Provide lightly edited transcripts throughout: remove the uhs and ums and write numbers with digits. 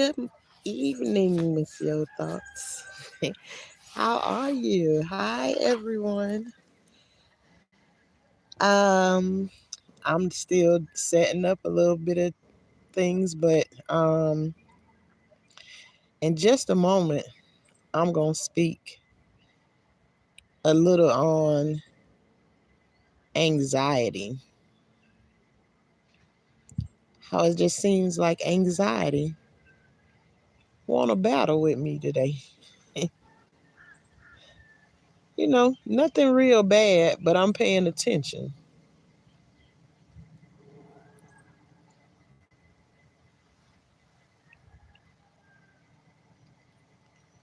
Good evening, Miss Yo Thoughts. How are you? Hi, everyone. Um, I'm still setting up a little bit of things, but in just a moment, I'm gonna speak a little on anxiety. How it just seems like anxiety want to battle with me today. Nothing real bad, but I'm paying attention.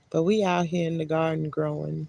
But we out here in the garden growing.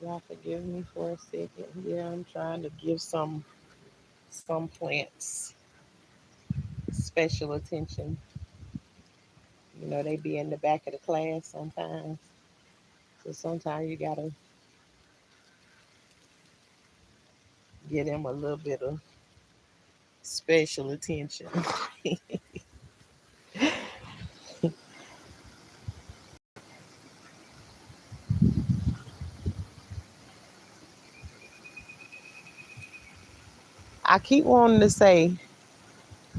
Y'all forgive me for a second here. I'm trying to give some plants special attention. They be in the back of the class sometimes. So sometimes you gotta give them a little bit of special attention. I keep wanting to say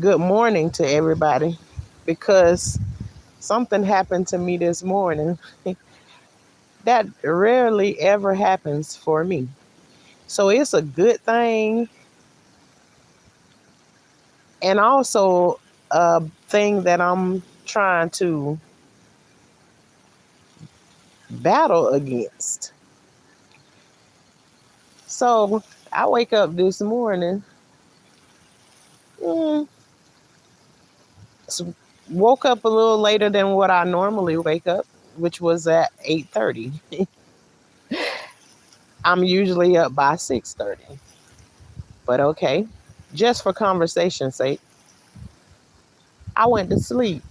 good morning to everybody because something happened to me this morning that rarely ever happens for me. So it's a good thing and also a thing that I'm trying to battle against. So I wake up this morning, mm, s- woke up a little later than what I normally wake up, which was at 8:30. I'm usually up by 6:30. But okay, just for conversation's sake, I went to sleep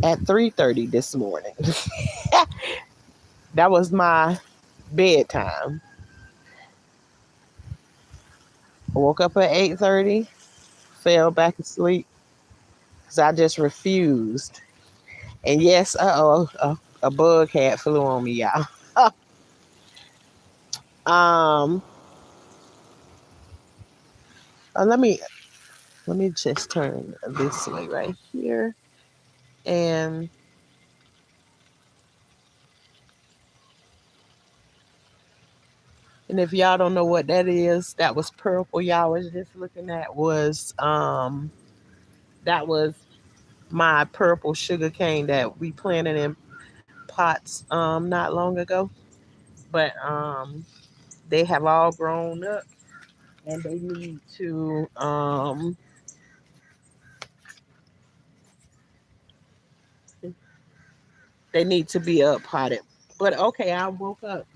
at 3:30 this morning. That was my bedtime. I woke up at 8:30, fell back asleep because I just refused. And yes, a bug had flew on me, y'all. um, let me just turn this way right here. And and if y'all don't know what that is, that was purple. Y'all was just looking at was that was my purple sugar cane that we planted in pots not long ago. But they have all grown up and they need to be up potted. But okay, I woke up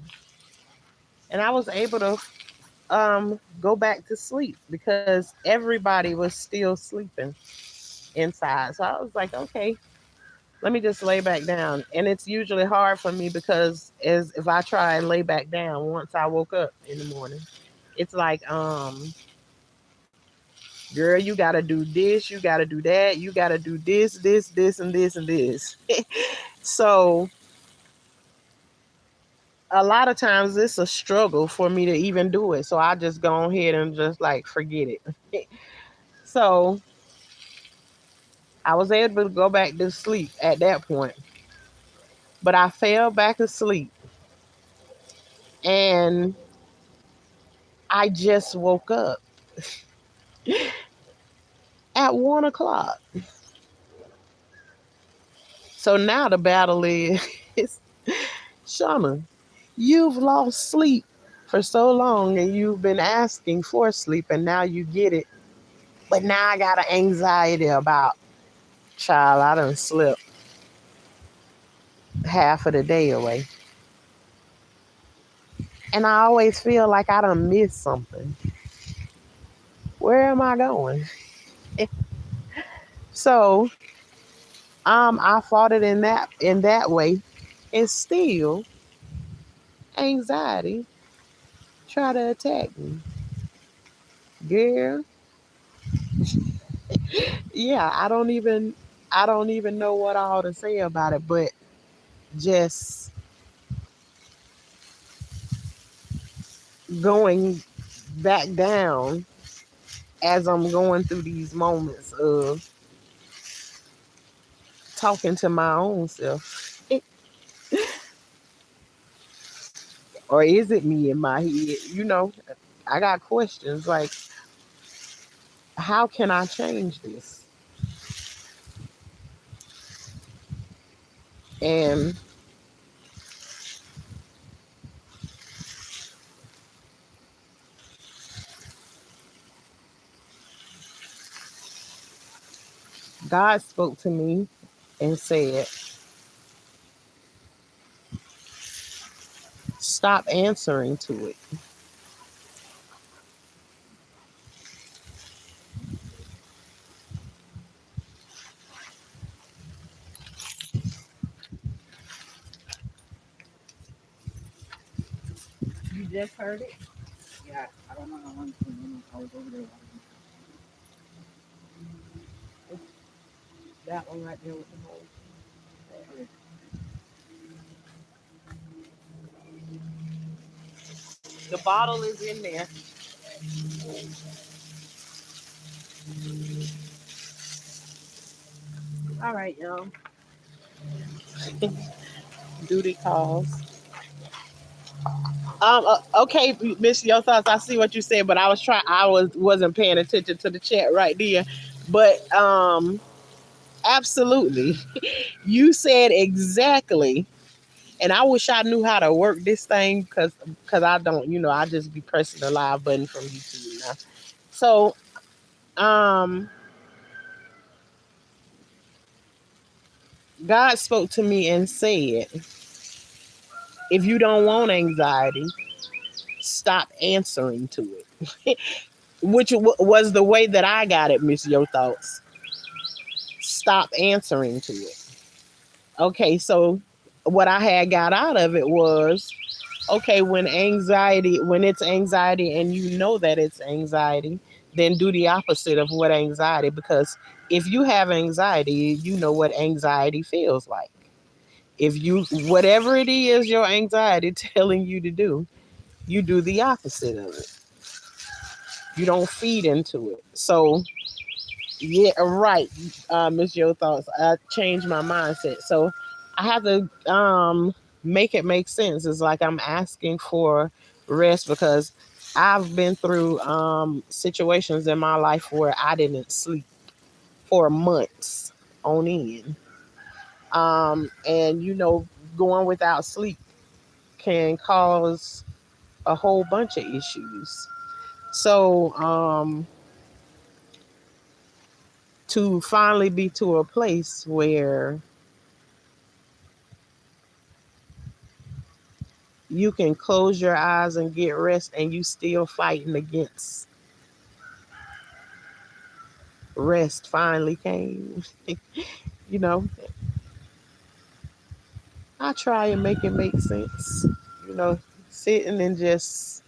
and I was able to go back to sleep because everybody was still sleeping inside. So I was like, okay, let me just lay back down. And it's usually hard for me because as if I try and lay back down once I woke up in the morning, it's like, girl, you gotta do this, you gotta do that, you gotta do this, and this, and this. So a lot of times it's a struggle for me to even do it. So I just go ahead and just like forget it. So I was able to go back to sleep at that point, but I fell back asleep and I just woke up at 1 o'clock. So now the battle is Shauna, you've lost sleep for so long and you've been asking for sleep and now you get it. But now I got an anxiety about, child, I done slept half of the day away. And I always feel like I done missed something. Where am I going? So I fought it in that way. And still anxiety try to attack me. Girl, yeah, I don't even know what all to say about it, but just going back down as I'm going through these moments of talking to my own self. Or is it me in my head? I got questions like, how can I change this? And God spoke to me and said, stop answering to it. You just heard it? Yeah, I don't know how long it's been. I was over there. That one right there with the hole. The bottle is in there. All right, y'all. Duty calls. Okay, Miss, your thoughts. I see what you said, but I wasn't paying attention to the chat right there. But absolutely, you said exactly. And I wish I knew how to work this thing because I don't. I just be pressing the live button from YouTube now. So um, God spoke to me and said, if you don't want anxiety, stop answering to it. Which was the way that I got it, Miss Your Thoughts. Stop answering to it. Okay, so what I had got out of it was, okay, when it's anxiety and you know that it's anxiety, then do the opposite of what anxiety, because if you have anxiety, you know what anxiety feels like. If you, whatever it is your anxiety telling you to do, you do the opposite of it. You don't feed into it. So yeah, right. Miss Your Thoughts. I changed my mindset. So I have to make it make sense. It's like I'm asking for rest because I've been through situations in my life where I didn't sleep for months on end. And going without sleep can cause a whole bunch of issues. So, to finally be to a place where you can close your eyes and get rest and you still fighting against rest finally came. you know, I try and make it make sense. You know, sitting and just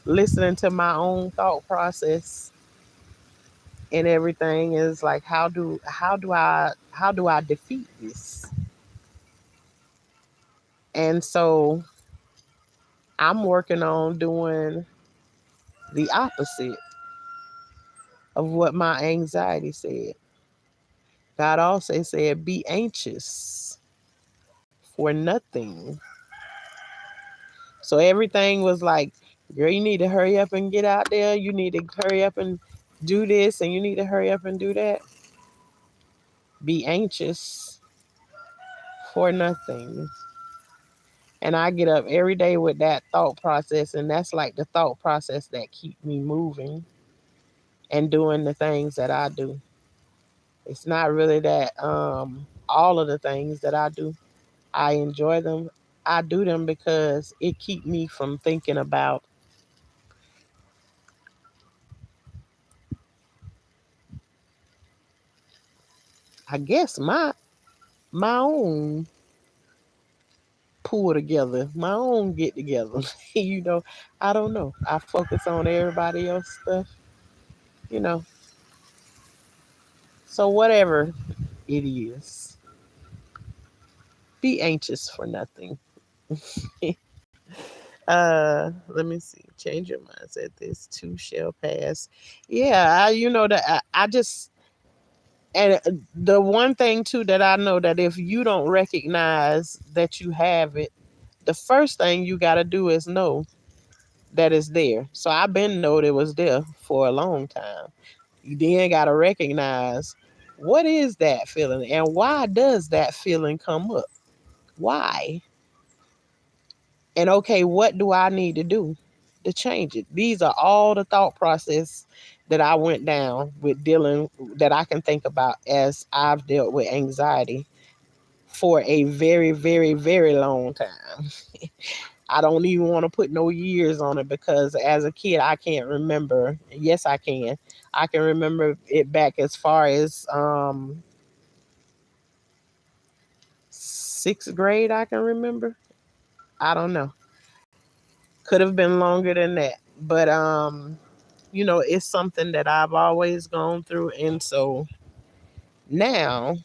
listening to my own thought process and everything is like how do I defeat this? And so I'm working on doing the opposite of what my anxiety said. God also said, be anxious for nothing. So everything was like, girl, you need to hurry up and get out there. You need to hurry up and do this, and you need to hurry up and do that. Be anxious for nothing. And I get up every day with that thought process, and that's like the thought process that keep me moving and doing the things that I do. It's not really that all of the things that I do, I enjoy them. I do them because it keep me from thinking about, I guess, my own pull together, my own get together. I don't know. I focus on everybody else stuff, you know. So whatever it is, be anxious for nothing. Let me see. Change your mindset. This too shall pass. Yeah, I just and the one thing too that I know that if you don't recognize that you have it, the first thing you got to do is know that it's there. So I've been know it was there for a long time. You then got to recognize what is that feeling and why does that feeling come up? Why? And okay, what do I need to do to change it? These are all the thought process that I went down with dealing that I can think about as I've dealt with anxiety for a very, very, very long time. I don't even want to put no years on it because as a kid I can't remember. Yes, I can. I can remember it back as far as sixth grade. I can remember. I don't know. Could have been longer than that, but it's something that I've always gone through, and so now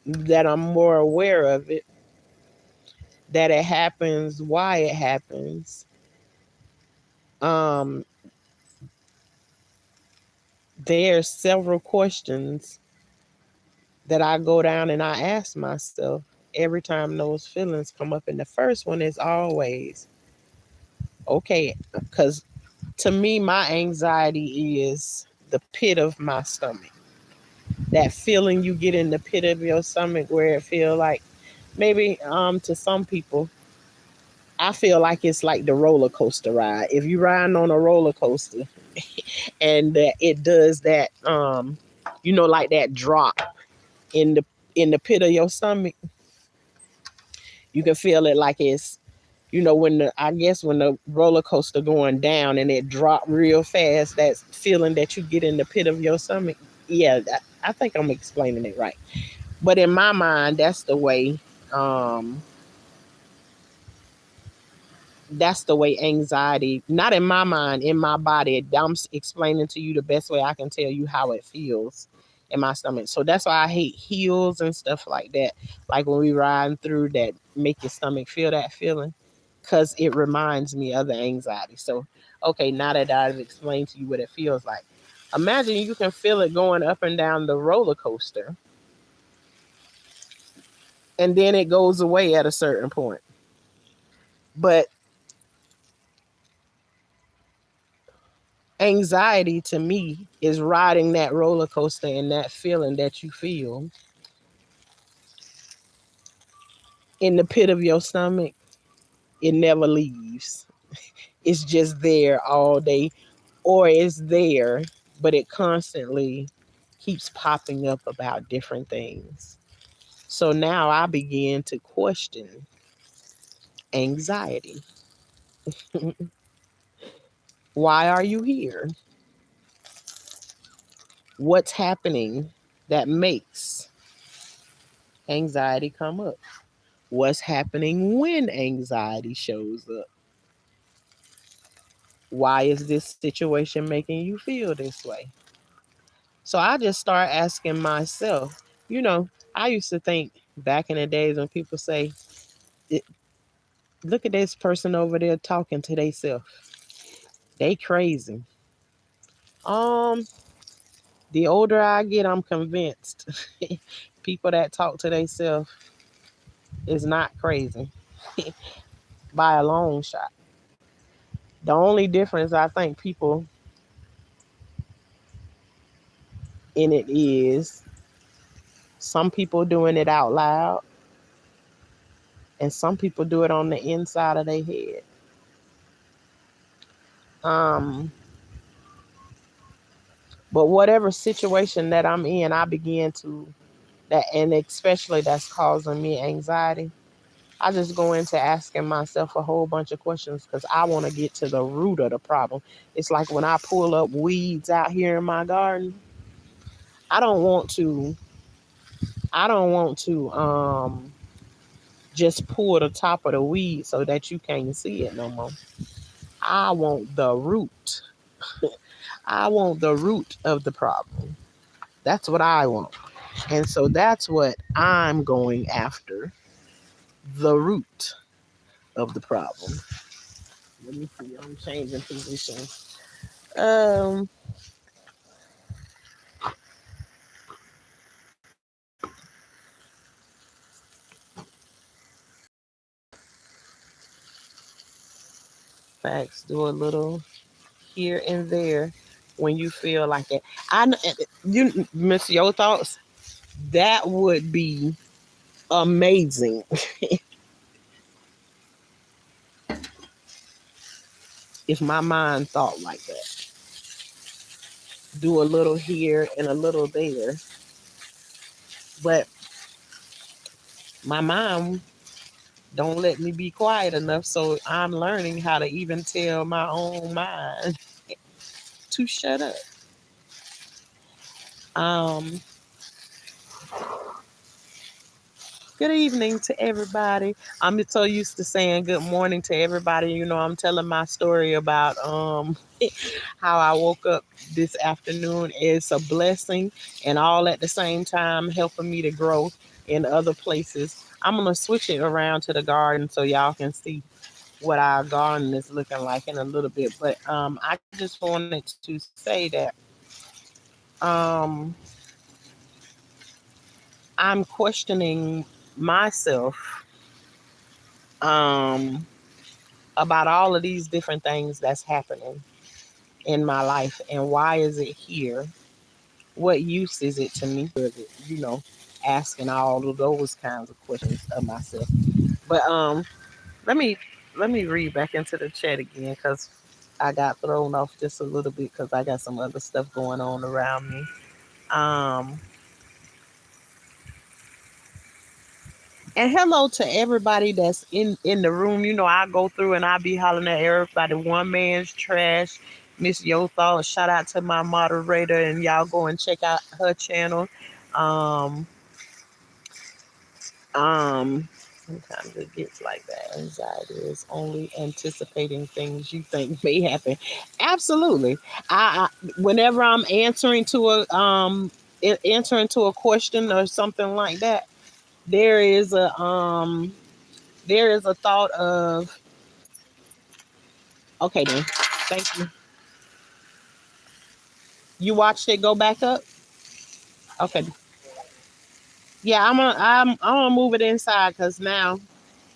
that I'm more aware of it, that it happens, why it happens, um, there's several questions that I go down and I ask myself every time those feelings come up. And the first one is always, okay, because to me, my anxiety is the pit of my stomach. That feeling you get in the pit of your stomach where it feel like maybe to some people, I feel like it's like the roller coaster ride. If you riding on a roller coaster and it does that like that drop in the pit of your stomach, you can feel it like it's when the roller coaster going down and it drop real fast, that feeling that you get in the pit of your stomach. Yeah, I think I'm explaining it right. But in my mind, um that's the way anxiety, not in my mind, in my body. I'm explaining to you the best way I can tell you how it feels in my stomach. So that's why I hate heels and stuff like that. Like when we riding through that make your stomach feel that feeling. Cause it reminds me of the anxiety. So okay, now that I've explained to you what it feels like. Imagine you can feel it going up and down the roller coaster and then it goes away at a certain point. But anxiety to me is riding that roller coaster and that feeling that you feel in the pit of your stomach. It never leaves. It's just there all day. or it's there, but it constantly keeps popping up about different things. So now I begin to question anxiety. Why are you here? What's happening that makes anxiety come up? What's happening when anxiety shows up? Why is this situation making you feel this way? So I just start asking myself, I used to think back in the days when people say, look at this person over there talking to themselves. They crazy. Um, the older I get, I'm convinced people that talk to themselves is not crazy by a long shot. The only difference I think people in it is some people doing it out loud and some people do it on the inside of their head. Um, but whatever situation that I'm in, I begin to that, and especially that's causing me anxiety. I just go into asking myself a whole bunch of questions because I want to get to the root of the problem. It's like when I pull up weeds out here in my garden, I don't want to I don't want to just pull the top of the weed so that you can't see it no more. I want the root. I want the root of the problem. That's what I want. And so that's what I'm going after, the root of the problem. Let me see. I'm changing position. Um, Facts. Do a little here and there when you feel like it. You miss your thoughts. That would be amazing if my mind thought like that. Do a little here and a little there, but my mind don't let me be quiet enough. So I'm learning how to even tell my own mind to shut up. Um, Good evening to everybody. I'm so used to saying good morning to everybody. I'm telling my story about how I woke up this afternoon. It's a blessing and all at the same time helping me to grow in other places. I'm gonna switch it around to the garden so y'all can see what our garden is looking like in a little bit. But I just wanted to say that um, I'm questioning myself um, about all of these different things that's happening in my life and why is it here? What use is it to me? Asking all of those kinds of questions of myself. But let me let me read back into the chat again because I got thrown off just a little bit because I got some other stuff going on around me. Um, And hello to everybody that's in the room. I go through and I be hollering at everybody. One man's trash. Miss Yo Thought. Shout out to my moderator, and y'all go and check out her channel. Um, Sometimes it gets like that. Anxiety is only anticipating things you think may happen. Absolutely. Whenever I'm answering to a question or something like that, there is a thought of, okay then, thank you. You watched it go back up? Okay. Yeah, I'm gonna move it inside because now,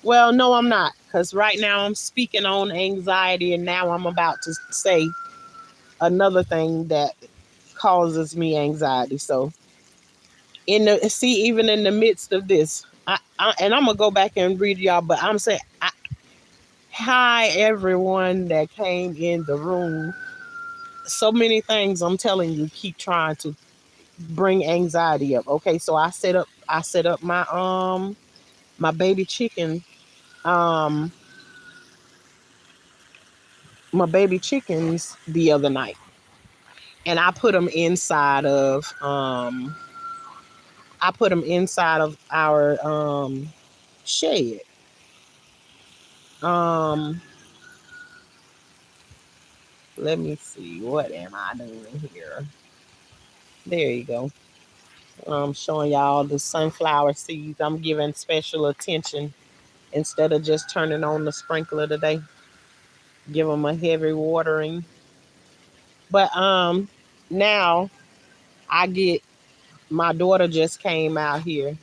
well, no, I'm not, because right now I'm speaking on anxiety, and now I'm about to say another thing that causes me anxiety. So even in the midst of this, and I'm gonna go back and read y'all, but I'm saying, hi everyone that came in the room. So many things I'm telling you keep trying to bring anxiety up. Okay, so I set up my baby chicken um my baby chickens the other night, and I put them inside of our shed. Um let me see, what am I doing here? There you go. I'm showing y'all the sunflower seeds. I'm giving special attention instead of just turning on the sprinkler today. Give them a heavy watering. But now I get my daughter just came out here,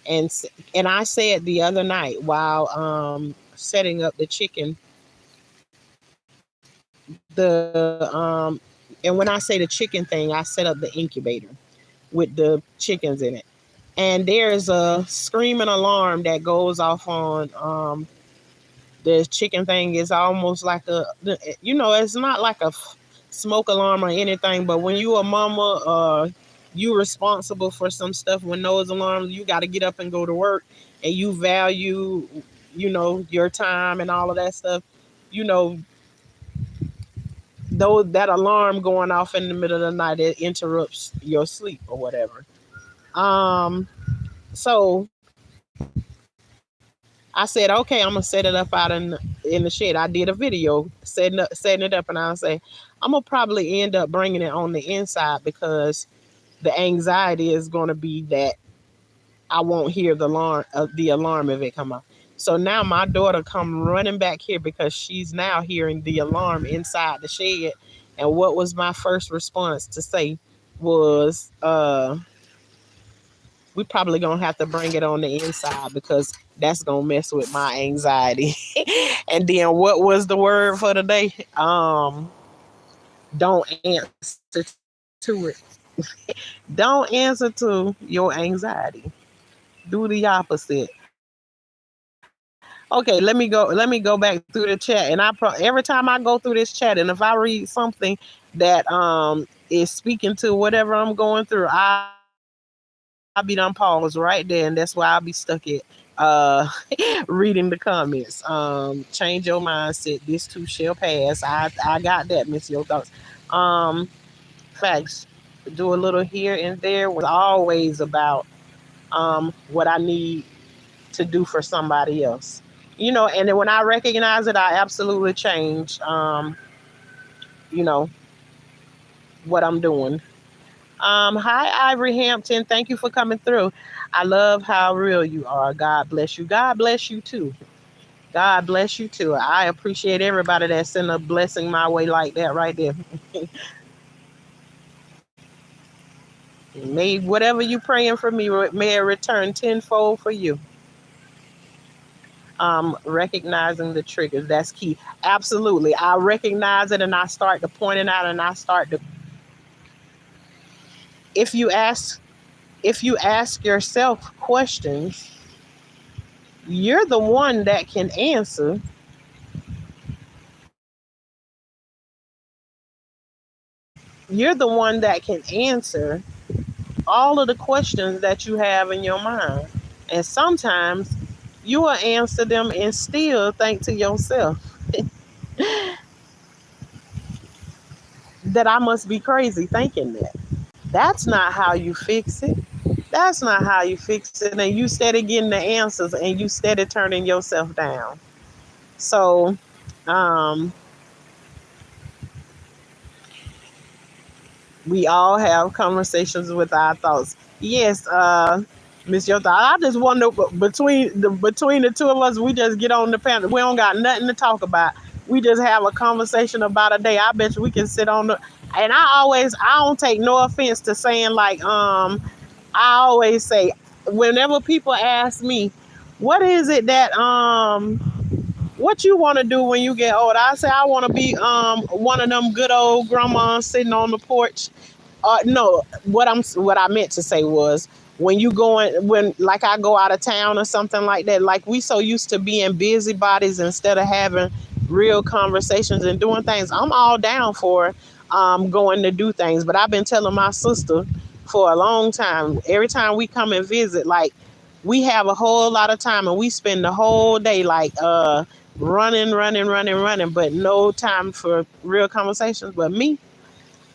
and I said the other night while setting up the chicken, the and when I say the chicken thing, I set up the incubator with the chickens in it. And there's a screaming alarm that goes off on the chicken thing. Is almost like it's not like a smoke alarm or anything, but when you a mama, you responsible for some stuff. When those alarms, you got to get up and go to work, and you value, your time and all of that stuff. You know, though that alarm going off in the middle of the night, it interrupts your sleep or whatever. Um, so I said, okay, I'm gonna set it up out in the shed. I did a video setting it up, and I say, I'm gonna probably end up bringing it on the inside because the anxiety is gonna be that I won't hear the alarm if it come up. So now my daughter come running back here because she's now hearing the alarm inside the shed. And what was my first response to say was, we probably gonna have to bring it on the inside because that's gonna mess with my anxiety. And then what was the word for the day? Don't answer to it. Don't answer to your anxiety. Do the opposite. Okay, let me go. Let me go back through the chat. And every time I go through this chat, and if I read something that is speaking to whatever I'm going through, I'll be done pause right there, and that's why I'll be stuck at reading the comments. Change your mindset. This too shall pass. I got that, Miss Your Thoughts. Facts. Do a little here and there was always about what I need to do for somebody else. And then when I recognize it, I absolutely change you know, what I'm doing. Hi, Ivory Hampton. Thank you for coming through. I love how real you are. God bless you. God bless you too. God bless you too. I appreciate everybody that send a blessing my way like that right there. May whatever you praying for me, may it return tenfold for you. Recognizing the triggers, that's key. Absolutely. I recognize it and I start to point it out, and I start to, if you ask if you ask yourself questions, you're the one that can answer. You're the one that can answer all of the questions that you have in your mind. And sometimes you will answer them and still think to yourself that I must be crazy thinking that. That's not how you fix it. That's not how you fix it. And you steady getting the answers and you steady turning yourself down. So, um, we all have conversations with our thoughts. Yes, Miss Your Thought. I just wonder, between the two of us, we just get on the panel. We don't got nothing to talk about. We just have a conversation about a day. I bet you we can sit on the. And I don't take no offense to saying like, I always say, whenever people ask me, what is it that what you want to do when you get old? I say I want to be one of them good old grandmas sitting on the porch. No, what I meant to say was, when like I go out of town or something like that. Like, we so used to being busybodies instead of having real conversations and doing things. I'm all down for going to do things. But I've been telling my sister for a long time, every time we come and visit, like we have a whole lot of time and we spend the whole day like running, running, running, running, but no time for real conversations. But me,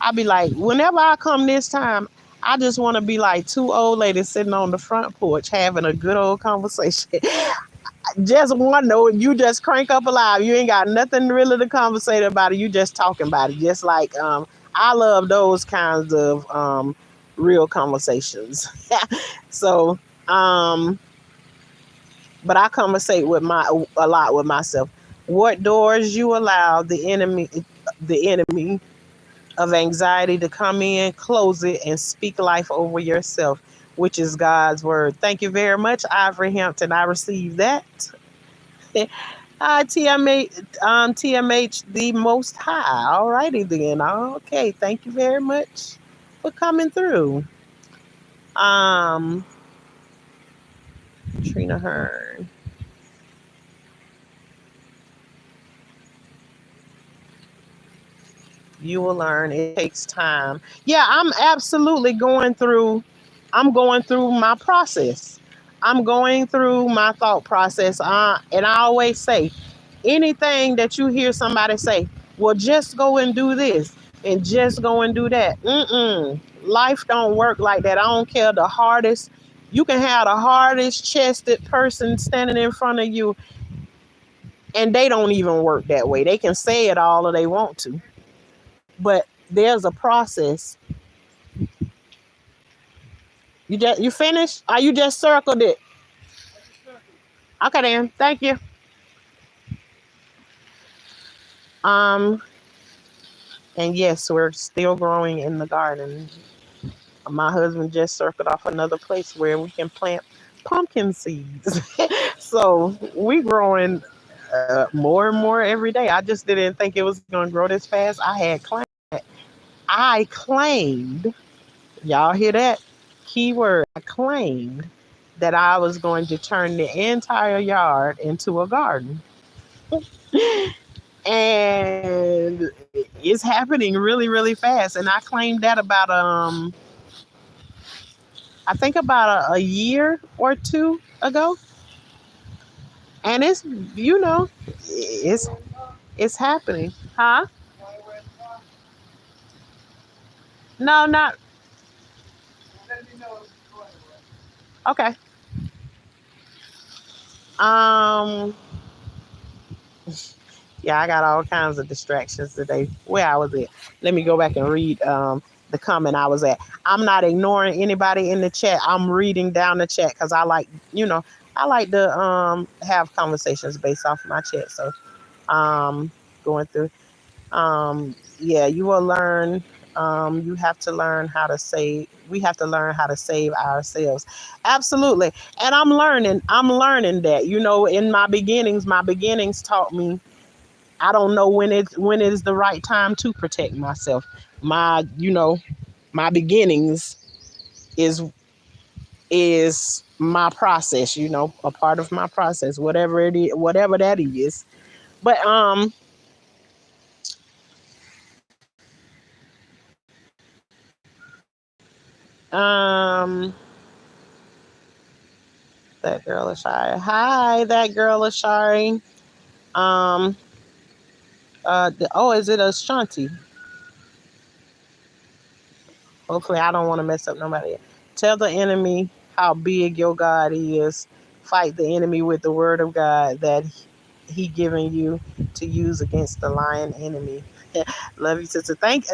I be like, whenever I come this time, I just want to be like two old ladies sitting on the front porch having a good old conversation. Just one note, you just crank up alive. You ain't got nothing really to conversate about it. You just talking about it. Just like I love those kinds of real conversations. So um but I conversate with my a lot with myself. What doors you allow the enemy of anxiety to come in, close it, and speak life over yourself, which is God's word. Thank you very much, Ivory Hampton. I received that. TMH, the Most High. All righty then. Okay, thank you very much for coming through. Um, Trina Hearn. You will learn. It takes time. Yeah, I'm going through my process. I'm going through my thought process. And I always say, anything that you hear somebody say, well, just go and do this and just go and do that. Mm-mm. Life don't work like that. I don't care the hardest. You can have the hardest chested person standing in front of you, and they don't even work that way. They can say it all or they want to, but there's a process. You finished? Or you just circled it? Okay then. Thank you. Um, and yes, we're still growing in the garden. My husband just circled off another place where we can plant pumpkin seeds. So we growing more and more every day. I just didn't think it was going to grow this fast. I claimed, y'all hear that? Keyword, I claimed that I was going to turn the entire yard into a garden. And it's happening really, really fast. And I claimed that about I think about a year or two ago. And it's it's happening. Huh? No, not okay. Um yeah, I got all kinds of distractions today. Where I was at. Let me go back and read the comment I was at. I'm not ignoring anybody in the chat. I'm reading down the chat because I like to have conversations based off my chat. So going through. Yeah, you will learn. You have to learn how to save. We have to learn how to save ourselves. Absolutely. And I'm learning that. In my beginnings taught me I don't know when it is the right time to protect myself. My beginnings is my process, a part of my process, whatever it is, whatever that is. But um that girl is shy. Hi, that girl is shy. Um is it Ashanti? Hopefully, I don't want to mess up nobody. Tell the enemy how big your God is. Fight the enemy with the word of God that He given you to use against the lion enemy. Love you, sister. Thank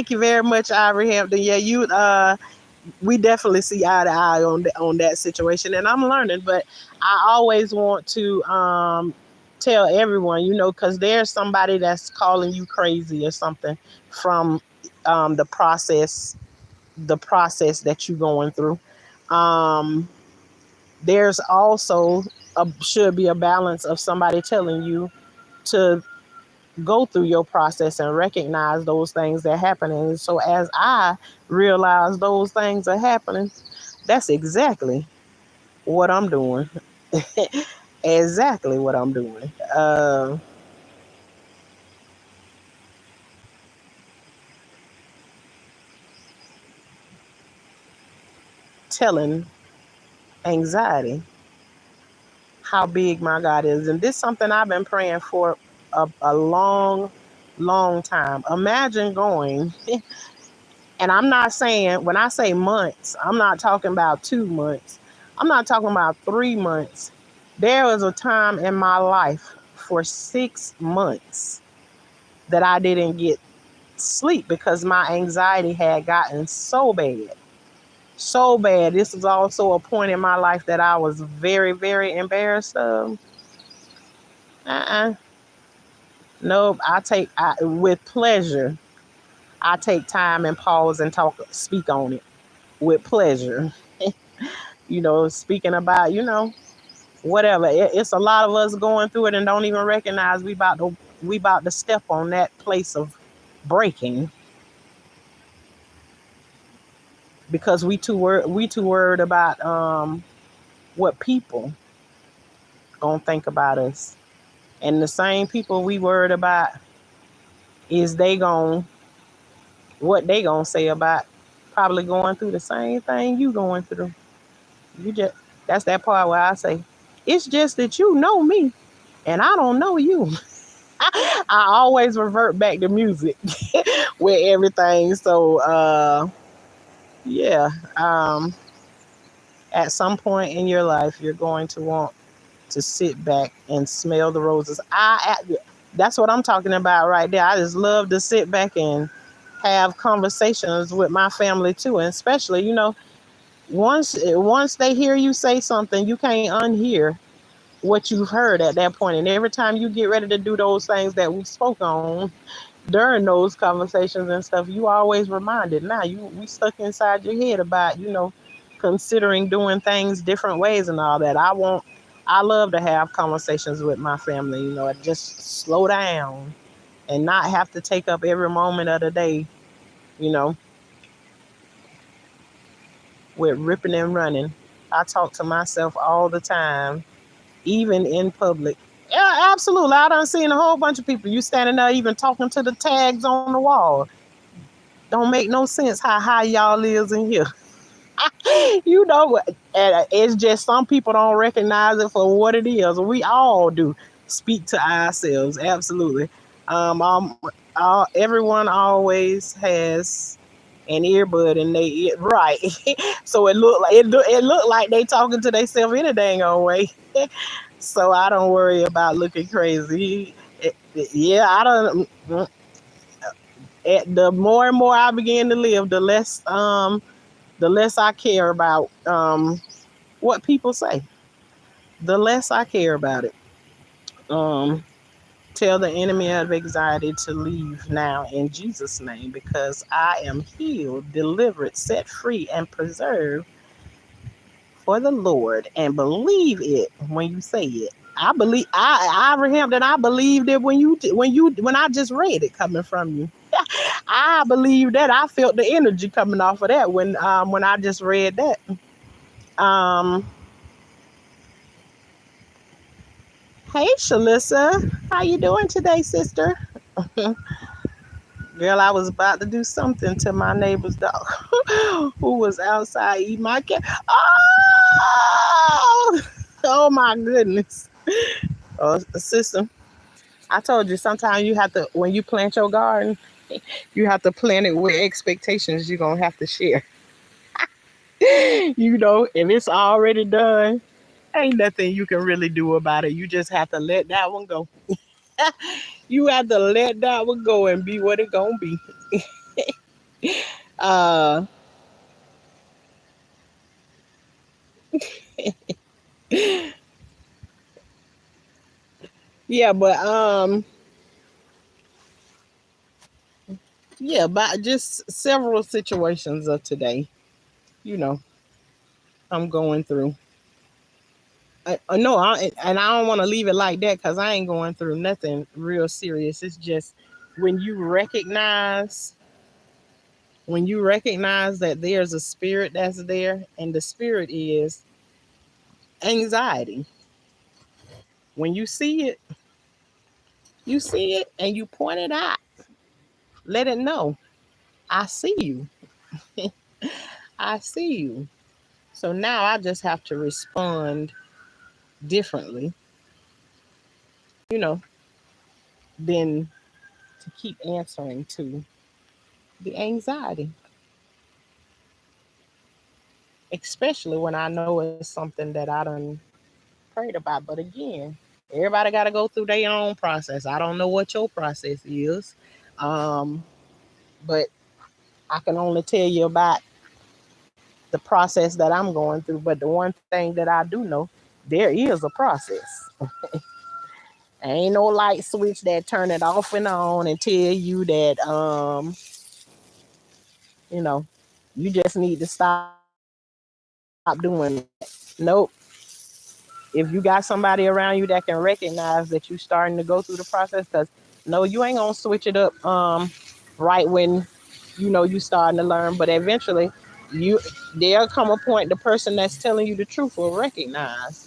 you very much, Ivory Hampton. Yeah, we definitely see eye to eye on that situation, and I'm learning. But I always want to tell everyone, because there's somebody that's calling you crazy or something from um, the process, the process that you're going through. Um, there's also should be a balance of somebody telling you to go through your process and recognize those things that happen. And so as I realize those things are happening, that's exactly what I'm doing. Exactly what I'm doing. telling anxiety how big my God is. And this is something I've been praying for a long, long time. Imagine going, and I'm not saying, when I say months, I'm not talking about 2 months, I'm not talking about 3 months. There was a time in my life for 6 months that I didn't get sleep because my anxiety had gotten so bad. So bad. This was also a point in my life that I was very, very embarrassed of. Uh-uh. Nope. With pleasure, I take time and pause and speak on it with pleasure. Speaking about, whatever. It's a lot of us going through it and don't even recognize we about to step on that place of breaking because we too worried about what people gonna think about us. And the same people we worried about is what they gonna say about probably going through the same thing you going through. You just That's that part where I say, it's just that you know me and I don't know you. I always revert back to music with everything. So yeah, at some point in your life you're going to want to sit back and smell the roses. That's what I'm talking about right there. I just love to sit back and have conversations with my family too, and especially, once they hear you say something, you can't unhear what you've heard at that point. And every time you get ready to do those things that we spoke on during those conversations and stuff, you always reminded. Now we stuck inside your head about, considering doing things different ways and all that. I love to have conversations with my family, just slow down and not have to take up every moment of the day, you know, with ripping and running. I talk to myself all the time, even in public. Yeah, absolutely. I done seen a whole bunch of people. You standing there even talking to the tags on the wall. Don't make no sense how high y'all is in here. It's just some people don't recognize it for what it is. We all do speak to ourselves, absolutely. Everyone always has an earbud in their ear, right? So it look like they talking to themselves in a dang old way. So I don't worry about looking crazy. Yeah, I don't. The more and more I begin to live, the less I care about what people say. The less I care about it. Um, Tell the enemy of anxiety to leave now in Jesus' name, because I am healed, delivered, set free, and preserved for the Lord. And believe it when you say it. Abraham, that I believed it when I just read it coming from you. I believe that. I felt the energy coming off of that when I just read that. Um, Hey, Shalissa, how you doing today, sister? Girl, I was about to do something to my neighbor's dog who was outside eating my cat. Oh, oh my goodness. Oh, sister, I told you sometimes you have to, when you plant your garden, you have to plant it with expectations you're going to have to share. If it's already done, ain't nothing you can really do about it. You just have to let that one go. You have to let that one go and be what it gonna be. Uh, yeah, but just several situations of today. You know, I'm going through. No, and I don't want to leave it like that because I ain't going through nothing real serious. It's just when you recognize when you recognize that there's a spirit that's there, and the spirit is anxiety. When you see it, and you point it out. Let it know, I see you. I see you. So now I just have to respond differently, you know, than to keep answering to the anxiety, especially when I know it's something that I done prayed about. But again, everybody got to go through their own process. I don't know what your process is, um, but I can only tell you about the process that I'm going through. But the one thing that I do know, there is a process. Ain't no light switch that turn it off and on and tell you that you know, you just need to stop doing that. Nope. If you got somebody around you that can recognize that you starting to go through the process, because no, you ain't gonna switch it up right when you starting to learn, but eventually you there'll come a point the person that's telling you the truth will recognize.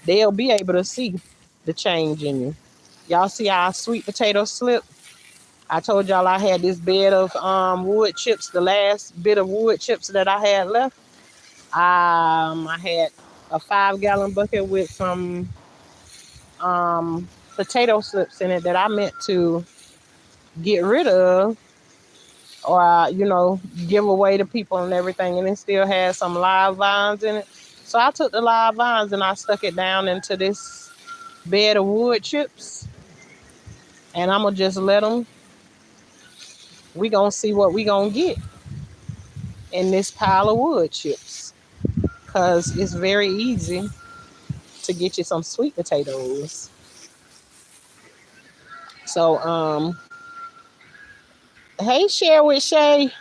They'll be able to see the change in you. Y'all see our sweet potato slip? I told y'all I had this bed of wood chips, the last bit of wood chips that I had left. I had a 5 gallon bucket with some potato slips in it that I meant to get rid of or give away to people and everything, and it still had some live vines in it. So I took the live vines and I stuck it down into this bed of wood chips, and I'm gonna just let them. We gonna see what we gonna get in this pile of wood chips, cause it's very easy to get you some sweet potatoes. So hey, share with Shay.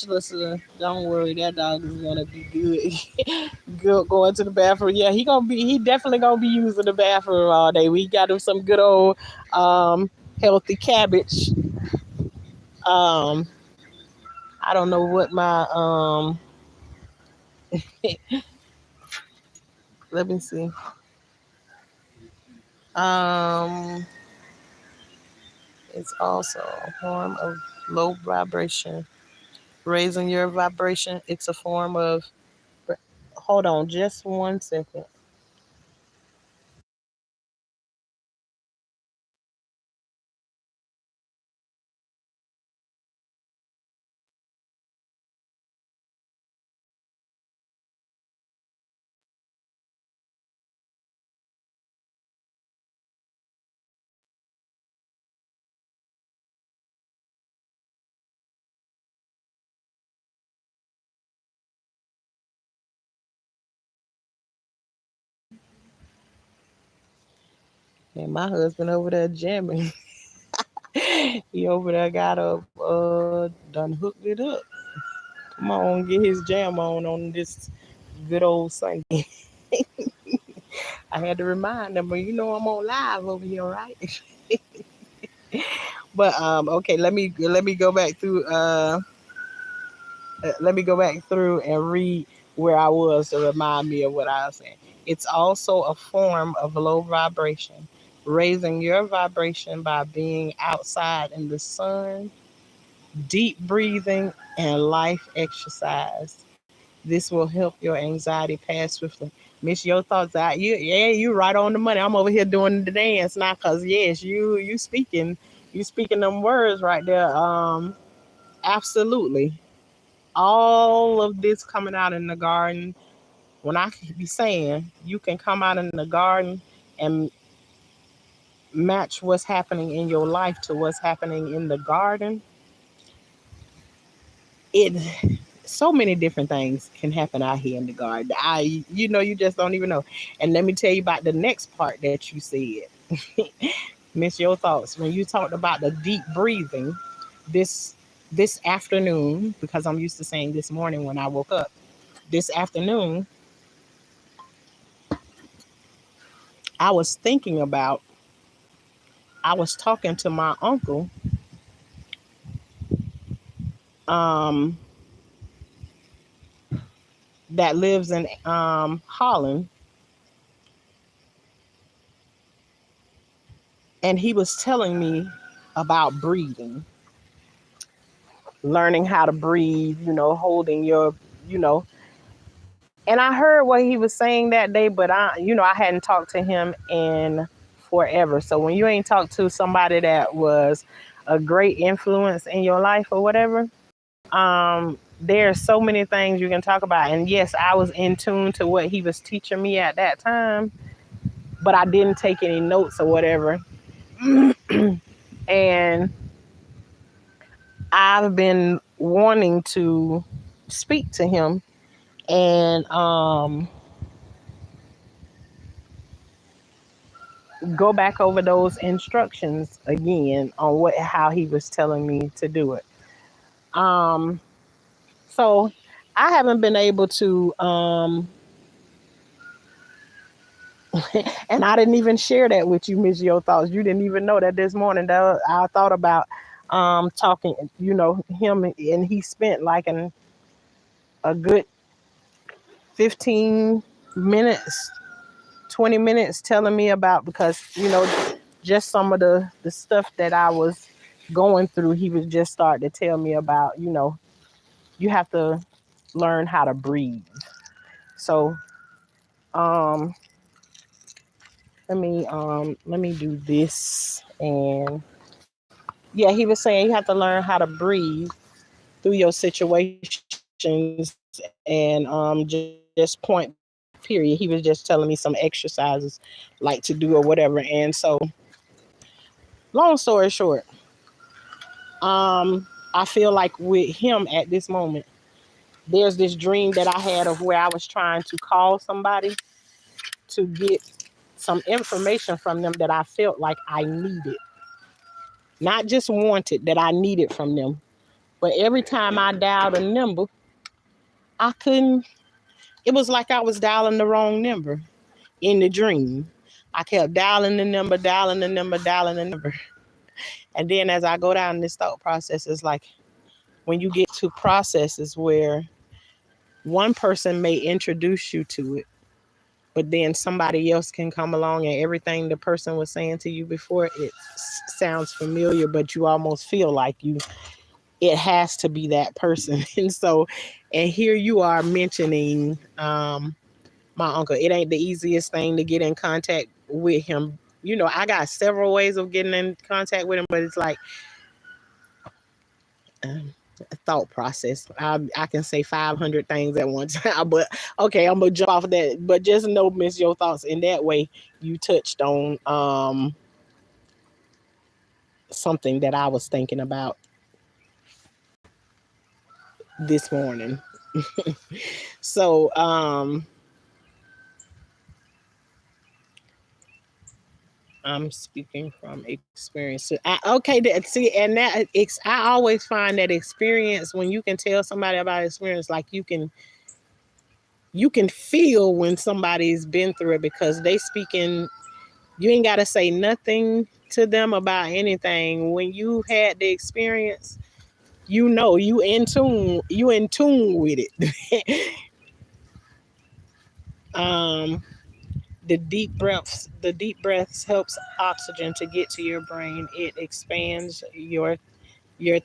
Listen, don't worry, that dog is gonna be good. Good going to the bathroom. Yeah, he definitely gonna be using the bathroom all day. We got him some good old um healthy cabbage. Um, I don't know what my let me see. Um, it's also a form of low vibration. Raising your vibration. It's a form of. Hold on, just 1 second. And my husband over there jamming. He over there got up, done hooked it up. Come on, get his jam on this good old Sunday. I had to remind him, but I'm on live over here, right? But okay, let me go back through. Let me go back through and read where I was to remind me of what I was saying. It's also a form of low vibration, raising your vibration by being outside in the sun, deep breathing, and life exercise. This will help your anxiety pass swiftly. Miss, your thoughts out. You right on the money. I'm over here doing the dance now, cause yes, you speaking them words right there. Absolutely. All of this coming out in the garden. When I be saying you can come out in the garden and match what's happening in your life to what's happening in the garden, it so many different things can happen out here in the garden. You just don't even know. And let me tell you about the next part that you said. Miss, your thoughts when you talked about the deep breathing this this afternoon, because I'm used to saying this morning when I woke up. This afternoon, I was thinking about I was talking to my uncle um that lives in Holland, and he was telling me about breathing, learning how to breathe, holding you know. And I heard what he was saying that day, but I hadn't talked to him in forever. So when you ain't talked to somebody that was a great influence in your life or whatever, there's so many things you can talk about. And yes, I was in tune to what he was teaching me at that time, but I didn't take any notes or whatever. And I've been wanting to speak to him and go back over those instructions again on what how he was telling me to do it. Um, so I haven't been able to, and I didn't even share that with you, Miss Yo Thoughts. You didn't even know that this morning that I thought about talking, him, and he spent like a good 15 minutes, 20 minutes telling me about, because just some of the stuff that I was going through, he was just starting to tell me about. You have to learn how to breathe. So um let me do this. And yeah, he was saying you have to learn how to breathe through your situations, and just point blank period. He was just telling me some exercises like to do or whatever. And so long story short, I feel like with him at this moment, there's this dream that I had of where I was trying to call somebody to get some information from them that I felt like I needed, not just wanted, that I needed from them. But every time I dialed a number, I couldn't. It was like I was dialing the wrong number in the dream. I kept dialing the number, dialing the number, dialing the number. And then as I go down this thought process, it's like when you get to processes where one person may introduce you to it, but then somebody else can come along and everything the person was saying to you before, it sounds familiar, but you almost feel like it has to be that person. And here you are mentioning my uncle. It ain't the easiest thing to get in contact with him. I got several ways of getting in contact with him, but it's like um, a thought process. I can say 500 things at one time, but okay, I'm gonna jump off of that. But just know, Miss Your Thoughts, in that way, you touched on something that I was thinking about this morning. So I'm speaking from experience. So okay, see, and I always find that experience, when you can tell somebody about experience, like you can feel when somebody's been through it, because they speaking. You ain't got to say nothing to them about anything. When you had the experience, you in tune with it. um, the deep breaths helps oxygen to get to your brain. It expands your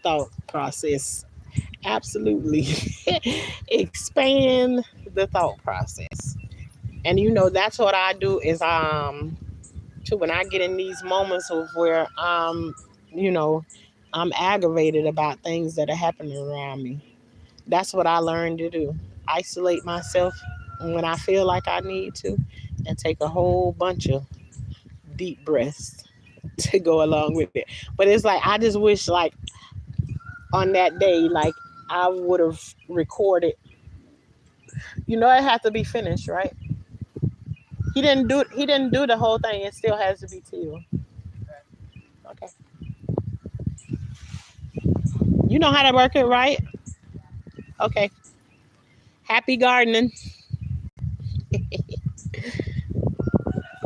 thought process. Absolutely. Expand the thought process. And that's what I do is too, when I get in these moments of where you know I'm aggravated about things that are happening around me. That's what I learned to do. Isolate myself when I feel like I need to, and take a whole bunch of deep breaths to go along with it. But it's like I just wish, like, on that day, like, I would have recorded. It had to be finished, right? He didn't do the whole thing. It still has to be Teal. Okay. You know how to work it, right? Okay. Happy gardening.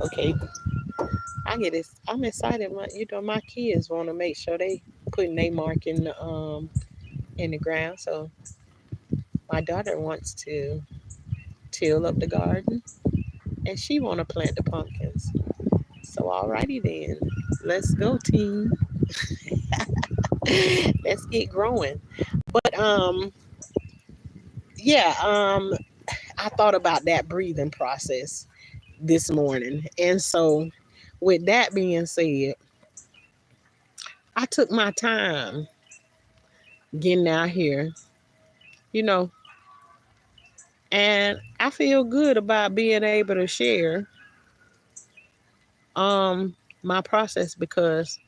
Okay. I'm excited. My kids want to make sure they putting their mark in the ground. So my daughter wants to till up the garden, and she want to plant the pumpkins. So alrighty then, let's go, team. Let's get growing. But yeah, I thought about that breathing process this morning. And so, with that being said, I took my time getting out here, you know, and I feel good about being able to share my process because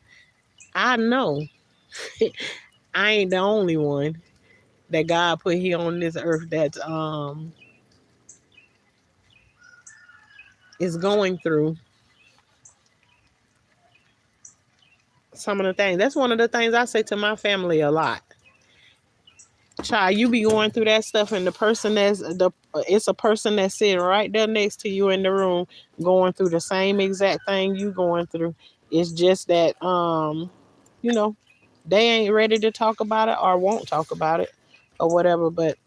I know I ain't the only one that God put here on this earth that is going through some of the things. That's one of the things I say to my family a lot. Child, you be going through that stuff, and the person that's the it's a person that's sitting right there next to you in the room going through the same exact thing you going through. It's just that you know, they ain't ready to talk about it or won't talk about it or whatever. But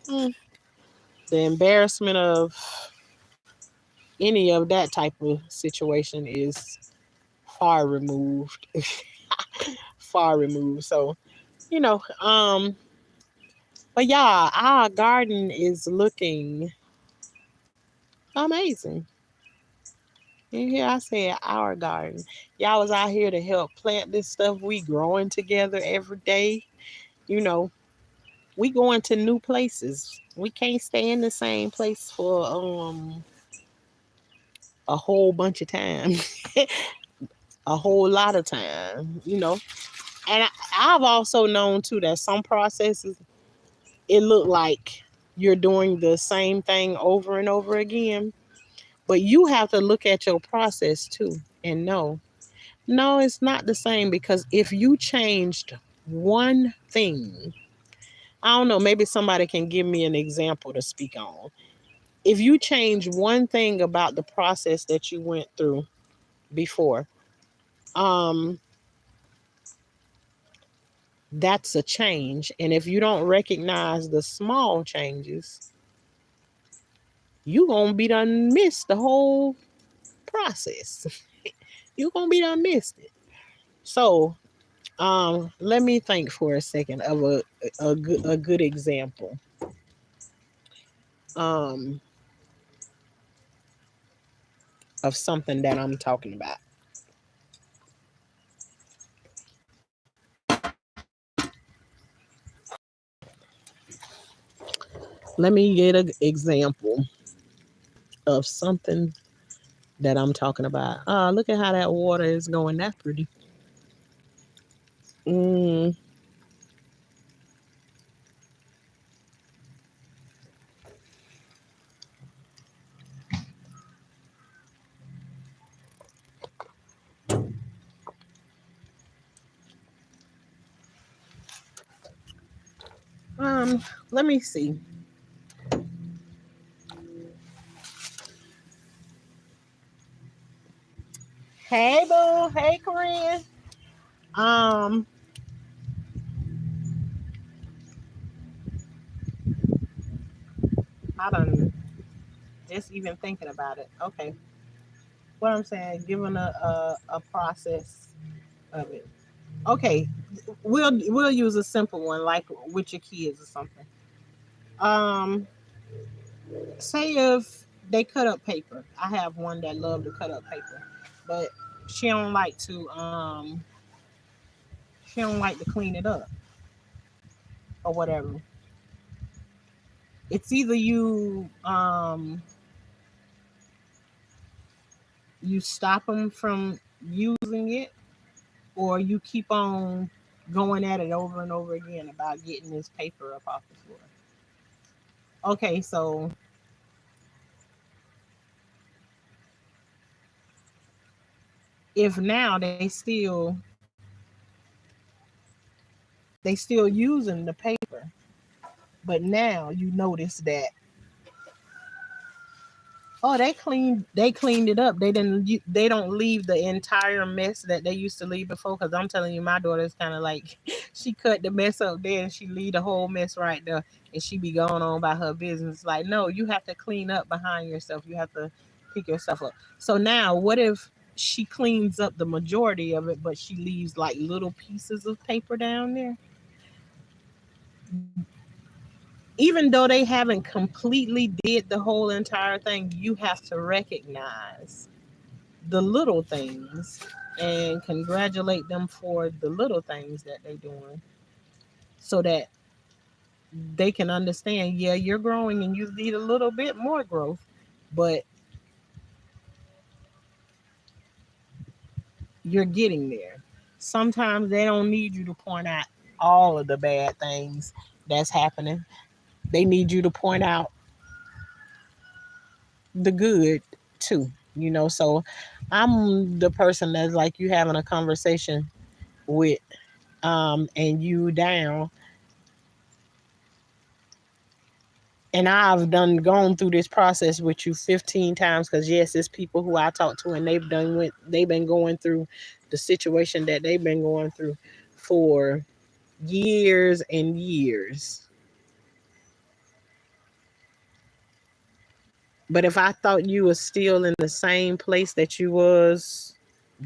mm, the embarrassment of any of that type of situation is far removed, far removed. So you know, but yeah, our garden is looking amazing. And here I said our garden. Y'all was out here to help plant this stuff. We growing together every day. You know, we going to new places. We can't stay in the same place for a whole bunch of time. A whole lot of time, you know. And I've also known too that some processes it look like you're doing the same thing over and over again. But you have to look at your process too and know, no, it's not the same because if you changed one thing, I don't know, maybe somebody can give me an example to speak on. If you change one thing about the process that you went through before, um, that's a change. And if you don't recognize the small changes, you gonna be done missed the whole process. You gonna be done missed it. So let me think for a second of a good example um, of something that I'm talking about. Let me get an example of something that I'm talking about. Look at how that water is going. That's pretty. Mm, let me see. Hey, boo. Hey, Corinne. Um, I don't just even thinking about it. Okay, what I'm saying, given a process of it. Okay, we'll use a simple one like with your kids or something. Um, say if they cut up paper. I have one that love to cut up paper, but she don't like to she don't like to clean it up or whatever. It's either you stop them from using it or you keep on going at it over and over again about getting this paper up off the floor. Okay, so if now they still using the paper, but now you notice that, oh, they cleaned it up. They don't leave the entire mess that they used to leave before. Because I'm telling you, my daughter's kind of like she cut the mess up there and she leave the whole mess right there, and she be going on about her business. Like, no, you have to clean up behind yourself. You have to pick yourself up. So now, what if she cleans up the majority of it, but she leaves like little pieces of paper down there? even though they haven't completely did the whole entire thing, you have to recognize the little things and congratulate them for the little things that they're doing so that they can understand, yeah, you're growing and you need a little bit more growth, but you're getting there. Sometimes they don't need you to point out all of the bad things that's happening. They need you to point out the good too, So I'm the person that's like you having a conversation with and you down, and I've done gone through this process with you 15 times because yes, it's people who I talk to and they've been going through the situation that they've been going through for years and years. But if I thought you were still in the same place that you was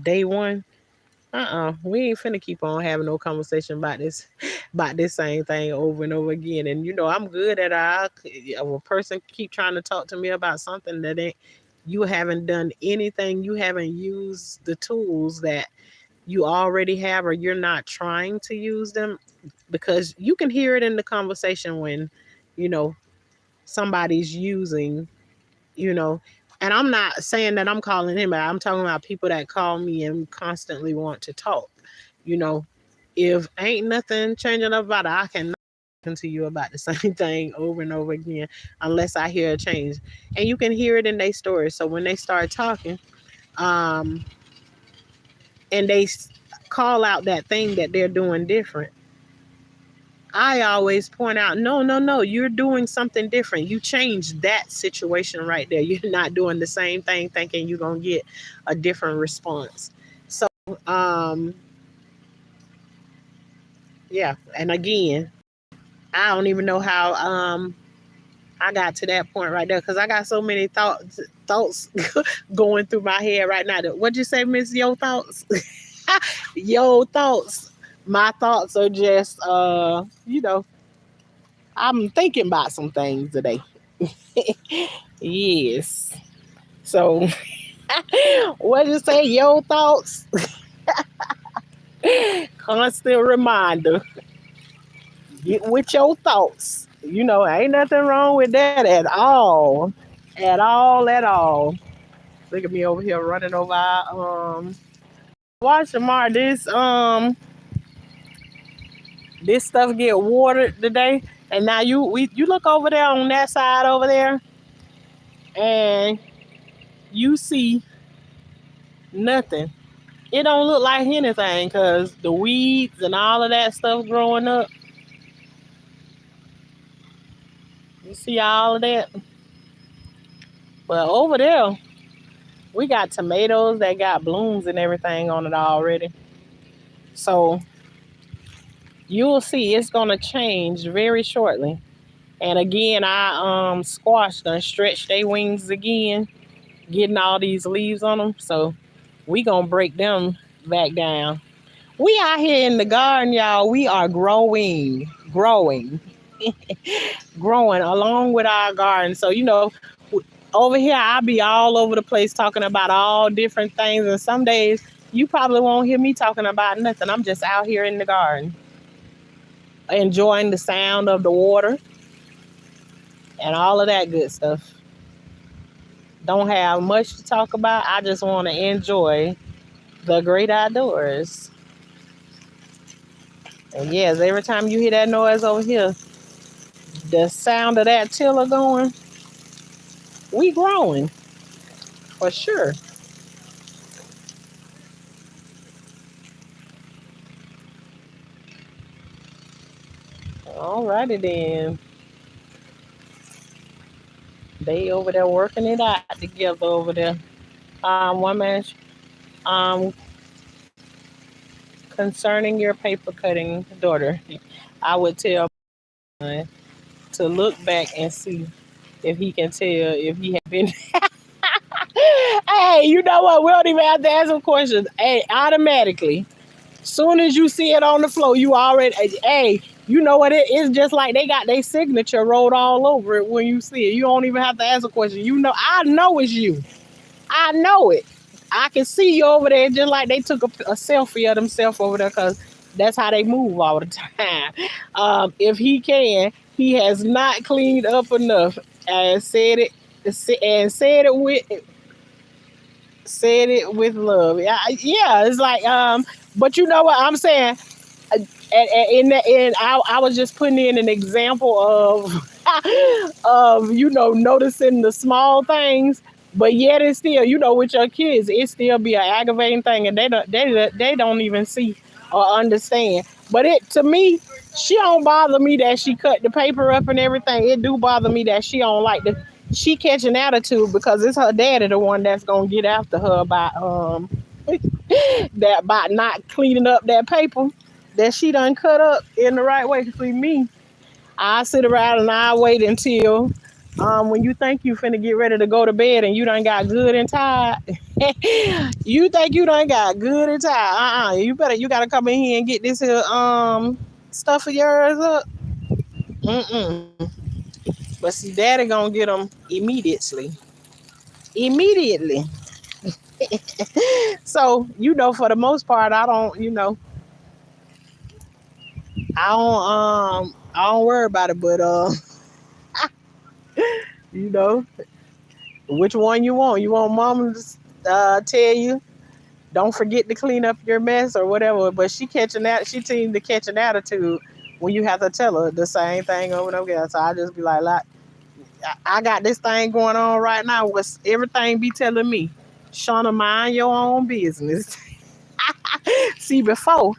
day one, we ain't finna keep on having no conversation about this about this same thing over and over again. And I'm good at a person keep trying to talk to me about something that ain't you haven't done anything, you haven't used the tools that you already have, or you're not trying to use them, because you can hear it in the conversation when you know somebody's using you know. And I'm not saying that I'm calling him out. I'm talking about people that call me and constantly want to talk. You know, if ain't nothing changing up about it, I cannot listen to you about the same thing over and over again unless I hear a change. And you can hear it in their stories. So when they start talking, um, and call out that thing that they're doing different, I always point out, no, no, no, you're doing something different. You changed that situation right there. You're not doing the same thing thinking you're going to get a different response. So, um, yeah. And again, I don't even know how I got to that point right there because I got so many thoughts going through my head right now. What'd you say, Miss Yo Thoughts? Yo Thoughts. My thoughts are just, I'm thinking about some things today. Yes. So, what you say? Your thoughts? Constant reminder. Get with your thoughts. Ain't nothing wrong with that at all. At all, at all. Look at me over here running over watch tomorrow. This stuff get watered today. And now you look over there on that side over there and you see nothing. It don't look like anything because the weeds and all of that stuff growing up. You see all of that. But over there, we got tomatoes that got blooms and everything on it already. So you'll see it's gonna change very shortly. And again, I squash done stretch their wings again, getting all these leaves on them. So we gonna break them back down. We out here in the garden, y'all. We are growing, growing along with our garden. So over here I'll be all over the place talking about all different things, and some days you probably won't hear me talking about nothing. I'm just out here in the garden, enjoying the sound of the water and all of that good stuff. Don't have much to talk about. I just want to enjoy the great outdoors. And yes, every time you hear that noise over here, the sound of that tiller going, we growing for sure. Alrighty then. They over there working it out together over there. One man, um, concerning your paper cutting daughter, I would tell my to look back and see if he can tell if he had been. Hey, you know what? We don't even have to ask him questions. Hey, automatically, soon as you see it on the floor, you already. Hey, You know what it is? Just like they got their signature wrote all over it when you see it. You don't even have to ask a question. You know, I know it's you. I know it. I can see you over there just like they took a selfie of themselves over there because that's how they move all the time. If he can, he has not cleaned up enough and said it with love. Yeah, yeah. It's like but you know what I'm saying. And I was just putting in an example of of noticing the small things, but yet it's still with your kids it still be an aggravating thing, and they don't even see or understand. But it to me, she don't bother me that she cut the paper up and everything. It do bother me that she don't like the she catch an attitude because it's her daddy the one that's gonna get after her about that about not cleaning up that paper that she done cut up in the right way. See me, I sit around and I wait until when you think you finna get ready to go to bed and you done got good and tired. You think you done got good and tired. You gotta come in here and get this here stuff of yours up. Mm-mm. But see, daddy gonna get them immediately. Immediately. So, for the most part, I don't, I don't worry about it, but you know, which one you want? You want mama to tell you, don't forget to clean up your mess or whatever. But she seemed to catch an attitude when you have to tell her the same thing over and over again. So I just be like, I got this thing going on right now. What's everything be telling me? Shauna, mind your own business. See, before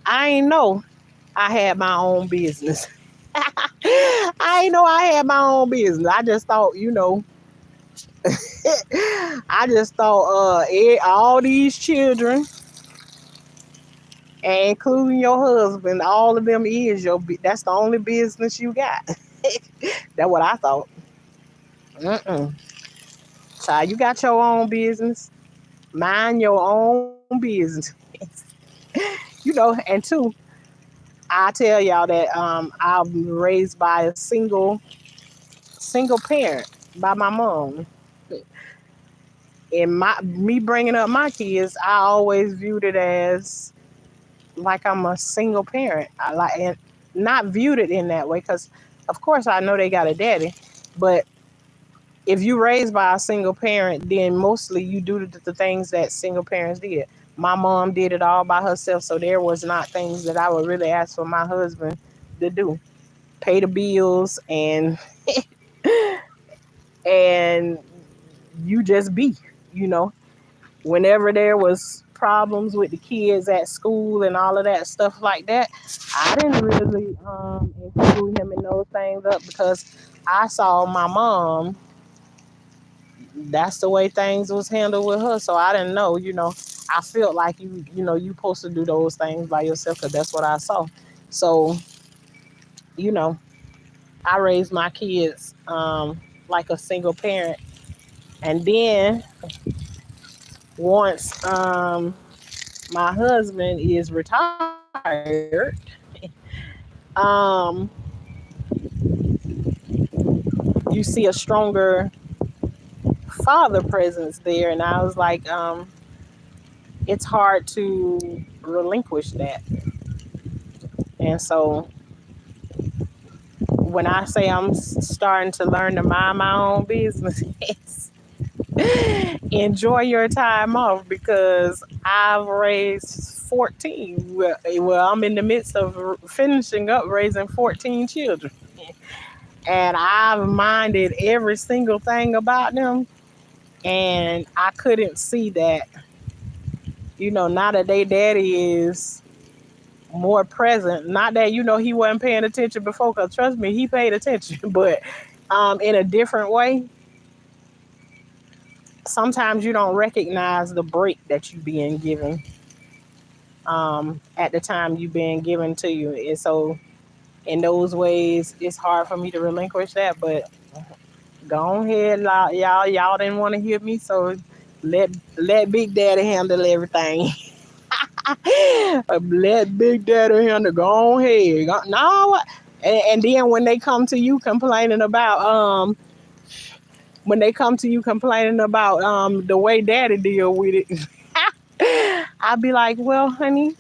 I ain't know I had my own business. I ain't know I had my own business. I just thought, I just thought all these children, and including your husband, all of them is that's the only business you got. That's what I thought. Mm-mm. Child, you got your own business. Mind your own business. And two, I tell y'all that I'm raised by a single parent by my mom. And my me bringing up my kids, I always viewed it as like I'm a single parent. I like and not viewed it in that way because, of course, I know they got a daddy, but if you raised by a single parent, then mostly you do the things that single parents did. My mom did it all by herself, so there was not things that I would really ask for my husband to do. Pay the bills and you just be, you know. Whenever there was problems with the kids at school and all of that stuff like that, I didn't really include him in those things up because I saw my mom. That's the way things was handled with her, so I didn't know. I felt like you supposed to do those things by yourself because that's what I saw. So you know, I raised my kids like a single parent, and then once my husband is retired, um, you see a stronger father presence there, and I was like, it's hard to relinquish that. And so when I say I'm starting to learn to mind my own business, enjoy your time off because I've raised 14. Well, I'm in the midst of finishing up raising 14 children. And I've minded every single thing about them. And I couldn't see that, now that their daddy is more present. Not that, he wasn't paying attention before, because trust me, he paid attention, but in a different way. Sometimes you don't recognize the break that you being given at the time you being given to you. And so in those ways, it's hard for me to relinquish that. But go ahead, y'all didn't want to hear me, so let Big Daddy handle everything. Let Big Daddy handle. Go on ahead. No, and then when they come to you complaining about the way Daddy deal with it, I'll be like, well, honey,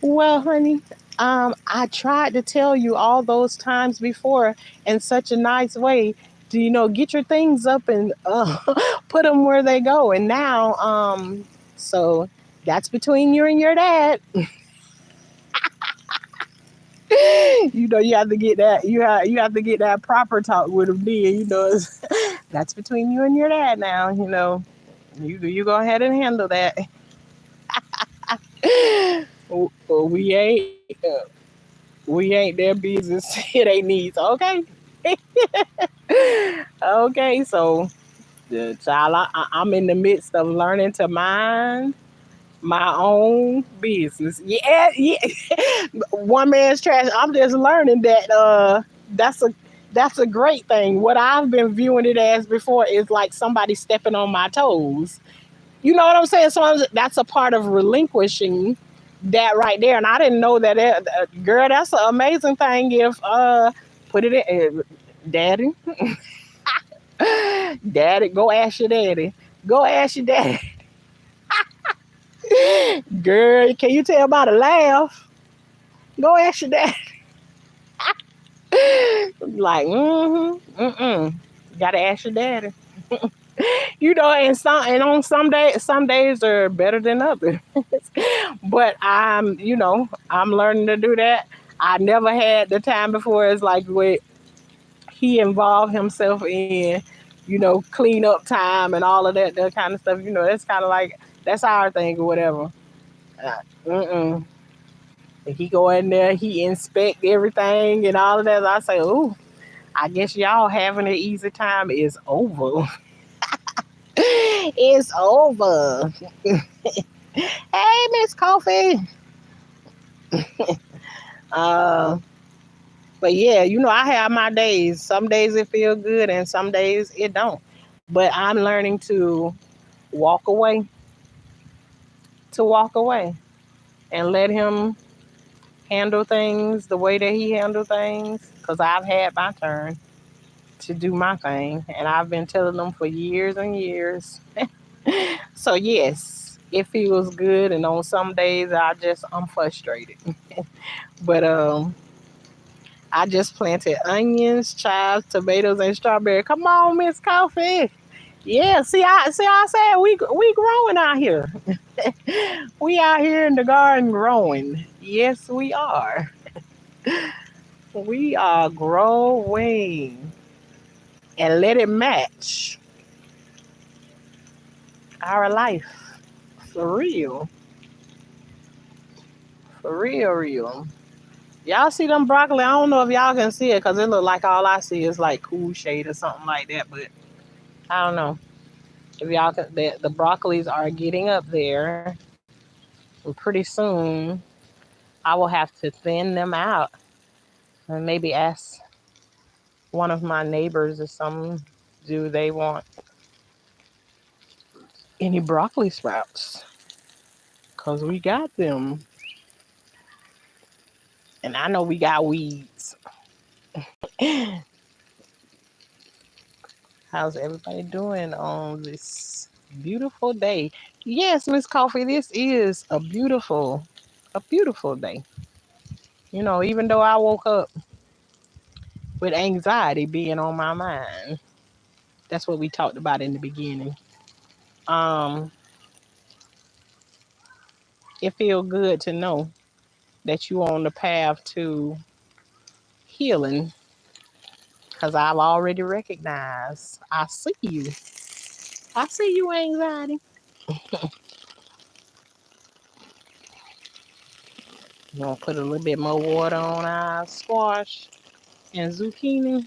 well, honey, I tried to tell you all those times before in such a nice way to, get your things up and put them where they go. And now, so that's between you and your dad. You have to get that. You have to get that proper talk with him. Then that's between you and your dad. Now, you go ahead and handle that. We ain't their business. It ain't needs. Okay. Okay. So, child, I'm in the midst of learning to mind my own business. Yeah, yeah. One man's trash. I'm just learning that that's a that's a great thing. What I've been viewing it as before is like somebody stepping on my toes. You know what I'm saying? So that's a part of relinquishing that right there. And I didn't know that. Girl, that's an amazing thing. If put it in, daddy, daddy, go ask your daddy. Go ask your daddy. Girl, can you tell by the laugh? Go ask your daddy. Like, gotta ask your daddy. And on some days are better than others. But I'm learning to do that. I never had the time before. It's like what he involved himself in, clean up time and all of that kind of stuff. That's kind of like that's our thing or whatever. Mm-mm. He go in there, he inspect everything and all of that. I say, ooh, I guess y'all having an easy time is over. It's over. Hey, Miss Coffee. Uh, but yeah, I have my days. Some days it feel good and some days it don't. But I'm learning walk away, walk away and let him handle things the way that he handle things. Cause I've had my turn to do my thing, and I've been telling them for years and years. So yes, it feels good, and on some days I'm frustrated. But I just planted onions, chives, tomatoes, and strawberry. Come on, Miss Coffee. Yeah, I said we growing out here. We out here in the garden growing. Yes, we are. We are growing, and let it match our life for real, for real, real. Y'all see them broccoli? I don't know if y'all can see it because it look like all I see is like cool shade or something like that. But I don't know if y'all can. The broccolis are getting up there, and pretty soon I will have to thin them out and maybe ask one of my neighbors or something. Do they want any broccoli sprouts? Cause we got them, and I know we got weeds. How's everybody doing on this beautiful day? Yes, Miss Coffee, this is a beautiful day. Even though I woke up with anxiety being on my mind. That's what we talked about in the beginning. Um, it feels good to know that you're on the path to healing because I've already recognized. I see you. I see you, anxiety. I'm gonna put a little bit more water on our squash and zucchini.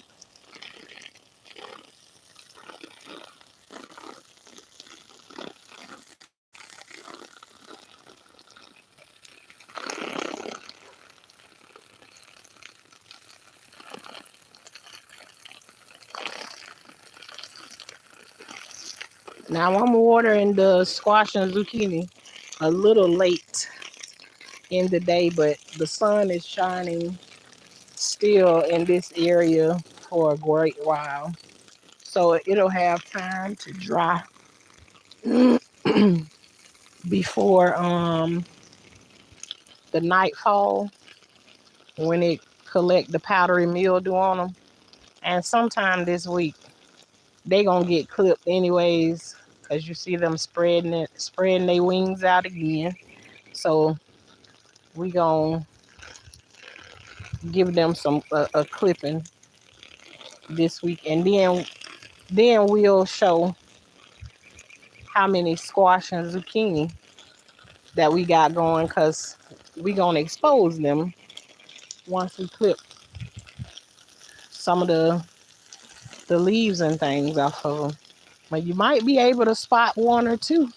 Now I'm watering the squash and zucchini a little late in the day, but the sun is shining still in this area for a great while. So it'll have time to dry before the nightfall when it collect the powdery mildew on them. And sometime this week they gonna get clipped anyways, cause you see them spreading their wings out again. So we gonna give them some a clipping this week, and then we'll show how many squash and zucchini that we got going, cause we gonna expose them once we clip some of the leaves and things off of them. But you might be able to spot one or two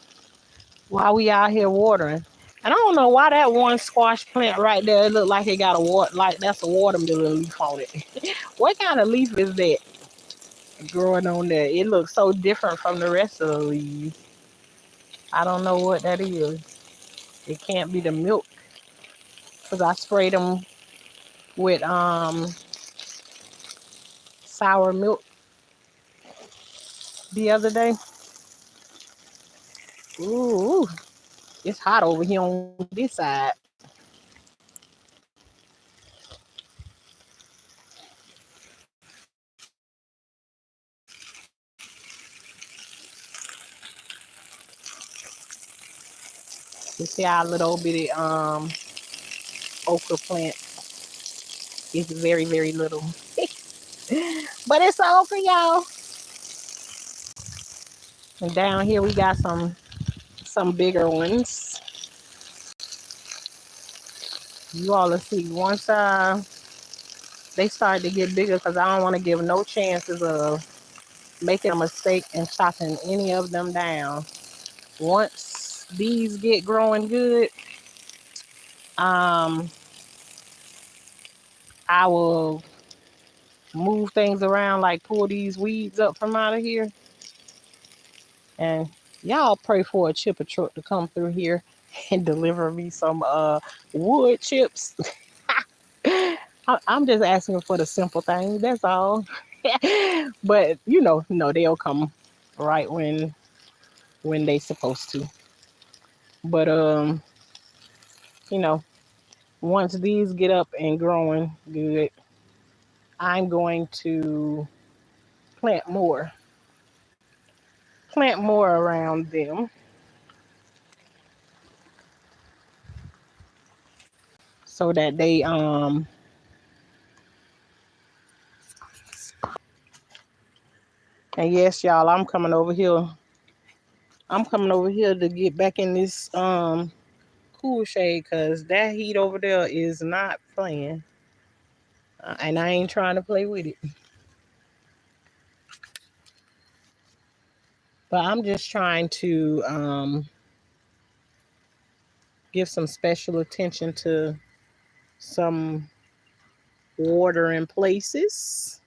while we out here watering. And I don't know why that one squash plant right there, it look like it got a like that's a watermelon leaf on it. What kind of leaf is that growing on there? It looks so different from the rest of the leaves. I don't know what that is. It can't be the milk because I sprayed them with sour milk the other day. Ooh, it's hot over here on this side. You see our little bitty okra plant is very, very little. But it's okra, y'all. And down here we got some bigger ones. You all will see once they start to get bigger, because I don't want to give no chances of making a mistake and chopping any of them down. Once these get growing good, um, I will move things around, like pull these weeds up from out of here. And y'all pray for a chipper truck to come through here and deliver me some wood chips. I'm just asking for the simple things. That's all. But no, they'll come right when they supposed to. But you know, once these get up and growing good, I'm going to plant more, plant more around them so that they and yes, y'all, I'm coming over here to get back in this cool shade, because that heat over there is not playing. And I ain't trying to play with it. But I'm just trying to give some special attention to some watering places.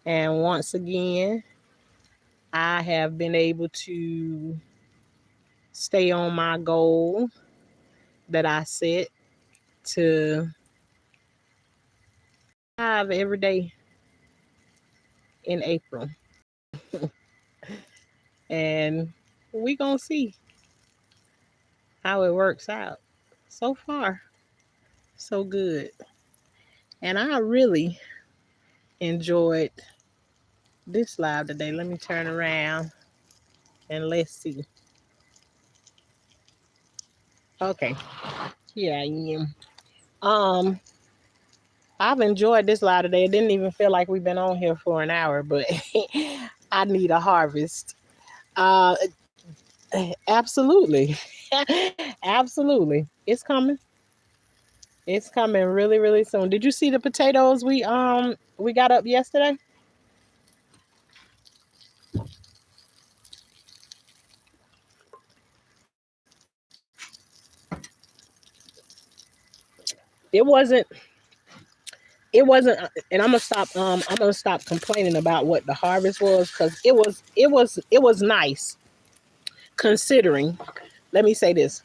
And once again, I have been able to stay on my goal that I set to have every day in April. And we gonna see how it works out. So far, so good. And I really enjoyed this live today. Let me turn around and let's see. Okay, here I am. Um, I've enjoyed this live today. It didn't even feel like we've been on here for an hour, but I need a harvest. Uh, absolutely, absolutely. It's coming. It's coming really, really soon. Did you see the potatoes we got up yesterday? It wasn't it wasn't, and I'm gonna stop complaining about what the harvest was, because it was nice considering. Let me say this: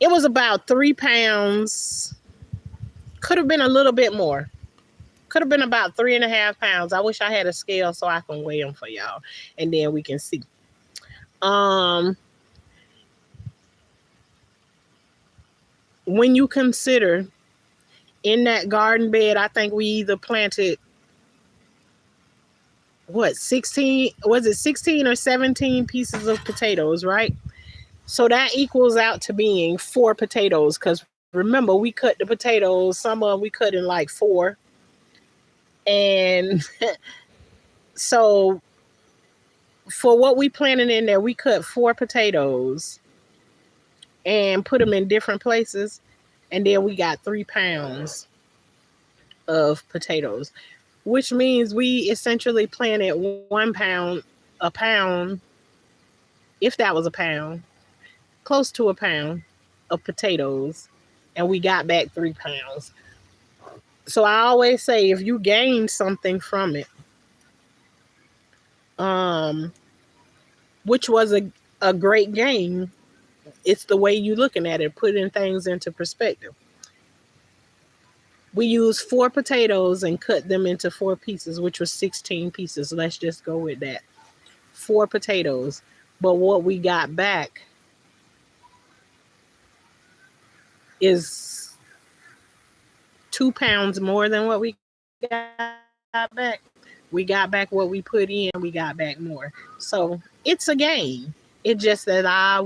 it was about 3 pounds. Could have been a little bit more. Could have been about 3.5 pounds. I wish I had a scale so I can weigh them for y'all, and then we can see. Um, when you consider in that garden bed, I think we either planted what 16, was it 16 or 17 pieces of potatoes, right? So that equals out to being 4 potatoes. Because remember, we cut the potatoes. Some of them we cut in like four, and so for what we planted in there, we cut 4 potatoes and put them in different places, and then we got 3 pounds of potatoes, which means we essentially planted 1 pound, a pound, if that was a pound, close to a pound of potatoes, and we got back 3 pounds. So I always say if you gain something from it, um, which was a great gain, it's the way you looking at it, putting things into perspective. We used 4 potatoes and cut them into 4 pieces, which was 16 pieces. Let's just go with that. 4 potatoes. But what we got back is 2 pounds more than what we got back. We got back what we put in, we got back more. So it's a gain. It's just that I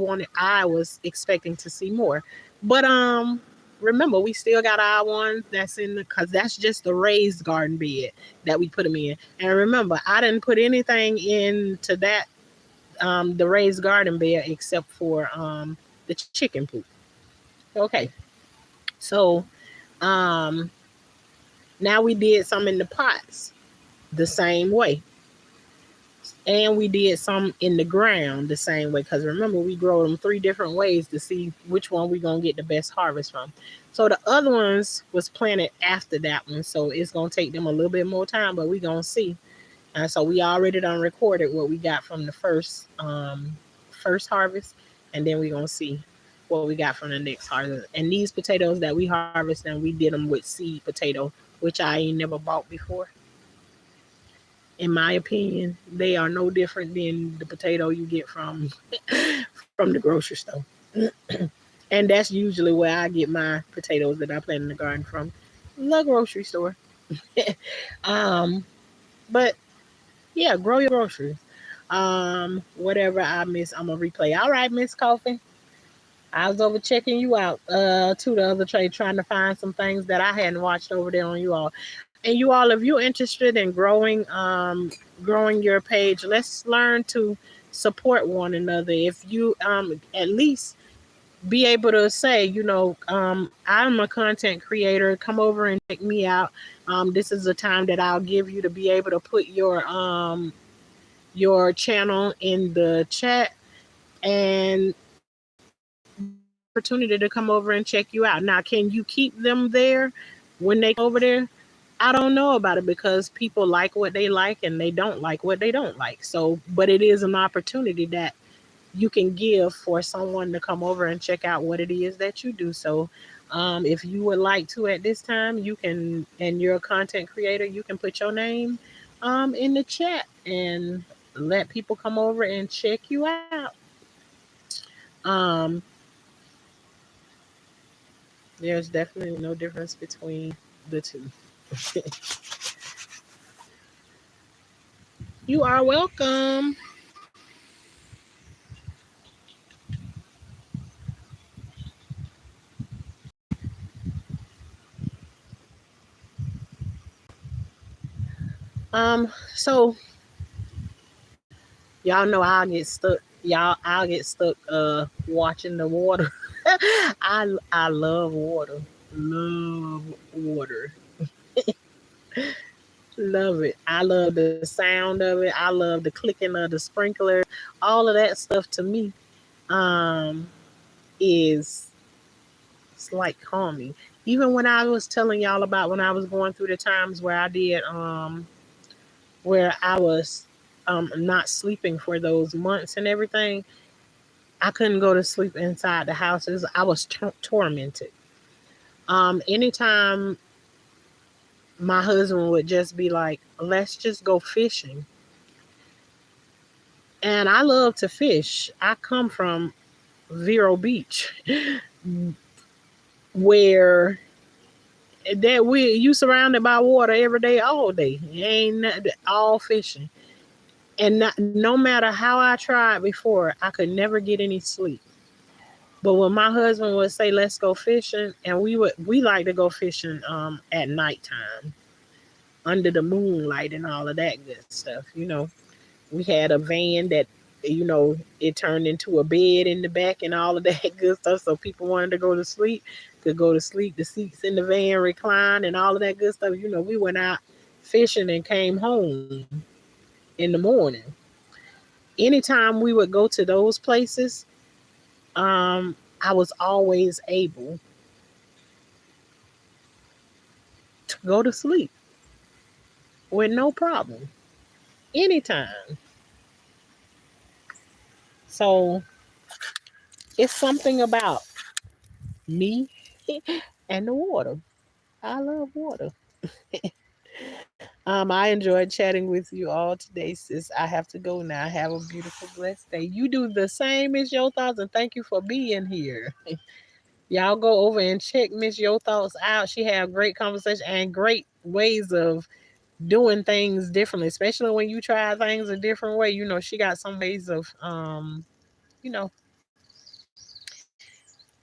was expecting to see more. But remember, we still got our ones that's in the, cause that's just the raised garden bed that we put them in. And remember, I didn't put anything into that the raised garden bed except for the chicken poop. Okay. So um now we did some in the pots the same way. And we did some in the ground the same way, because remember, we grow them 3 different ways to see which one we're going to get the best harvest from. So the other ones was planted after that one, so it's going to take them a little bit more time, but we going to see. And so we already done recorded what we got from the first harvest, and then we going to see what we got from the next harvest. And these potatoes that we harvest, and we did them with seed potato, which I ain't never bought before. In my opinion, they are no different than the potato you get from the grocery store. And that's usually where I get my potatoes that I plant in the garden from, the grocery store. um, but yeah, grow your groceries. Whatever I miss, I'm gonna replay. All right, Miss Coffee. I was over checking you out to the other trade, trying to find some things that I hadn't watched over there on you all. And you all, if you're interested in growing your page, let's learn to support one another. If you at least be able to say, I'm a content creator, come over and check me out. This is the time that I'll give you to be able to put your channel in the chat, and they'll have the opportunity to come over and check you out. Now, can you keep them there when they come over there? I don't know about it, because people like what they like and they don't like what they don't like. So, but it is an opportunity that you can give for someone to come over and check out what it is that you do. So, if you would like to at this time, you can, and you're a content creator, you can put your name in the chat and let people come over and check you out. Um, there's definitely no difference between the two. You are welcome. So y'all know I'll get stuck. I'll get stuck watching the water. I love water. Love water. Love it. I love the sound of it. I love the clicking of the sprinklers. All of that stuff to me um is, it's like calming. Even when I was telling y'all about when I was going through the times where I did where I was not sleeping for those months and everything, I couldn't go to sleep inside the house. I was tormented. Anytime my husband would just be like, "Let's just go fishing," and I love to fish. I come from Vero Beach, where that we you surrounded by water every day, all day. Ain't nothing, all fishing, and no matter how I tried before, I could never get any sleep. But when my husband would say, "Let's go fishing," and we like to go fishing at nighttime under the moonlight and all of that good stuff. We had a van that it turned into a bed in the back and all of that good stuff. So people wanted to go to sleep could go to sleep. The seats in the van recline and all of that good stuff. We went out fishing and came home in the morning. Anytime we would go to those places, I was always able to go to sleep with no problem anytime. So it's something about me and the water. I love water. I enjoyed chatting with you all today, sis. I have to go now. Have a beautiful, blessed day. You do the same, Miss Your Thoughts, and thank you for being here. Y'all go over and check Miss Your Thoughts out. She have great conversation and great ways of doing things differently, especially when you try things a different way. She got some ways of you know,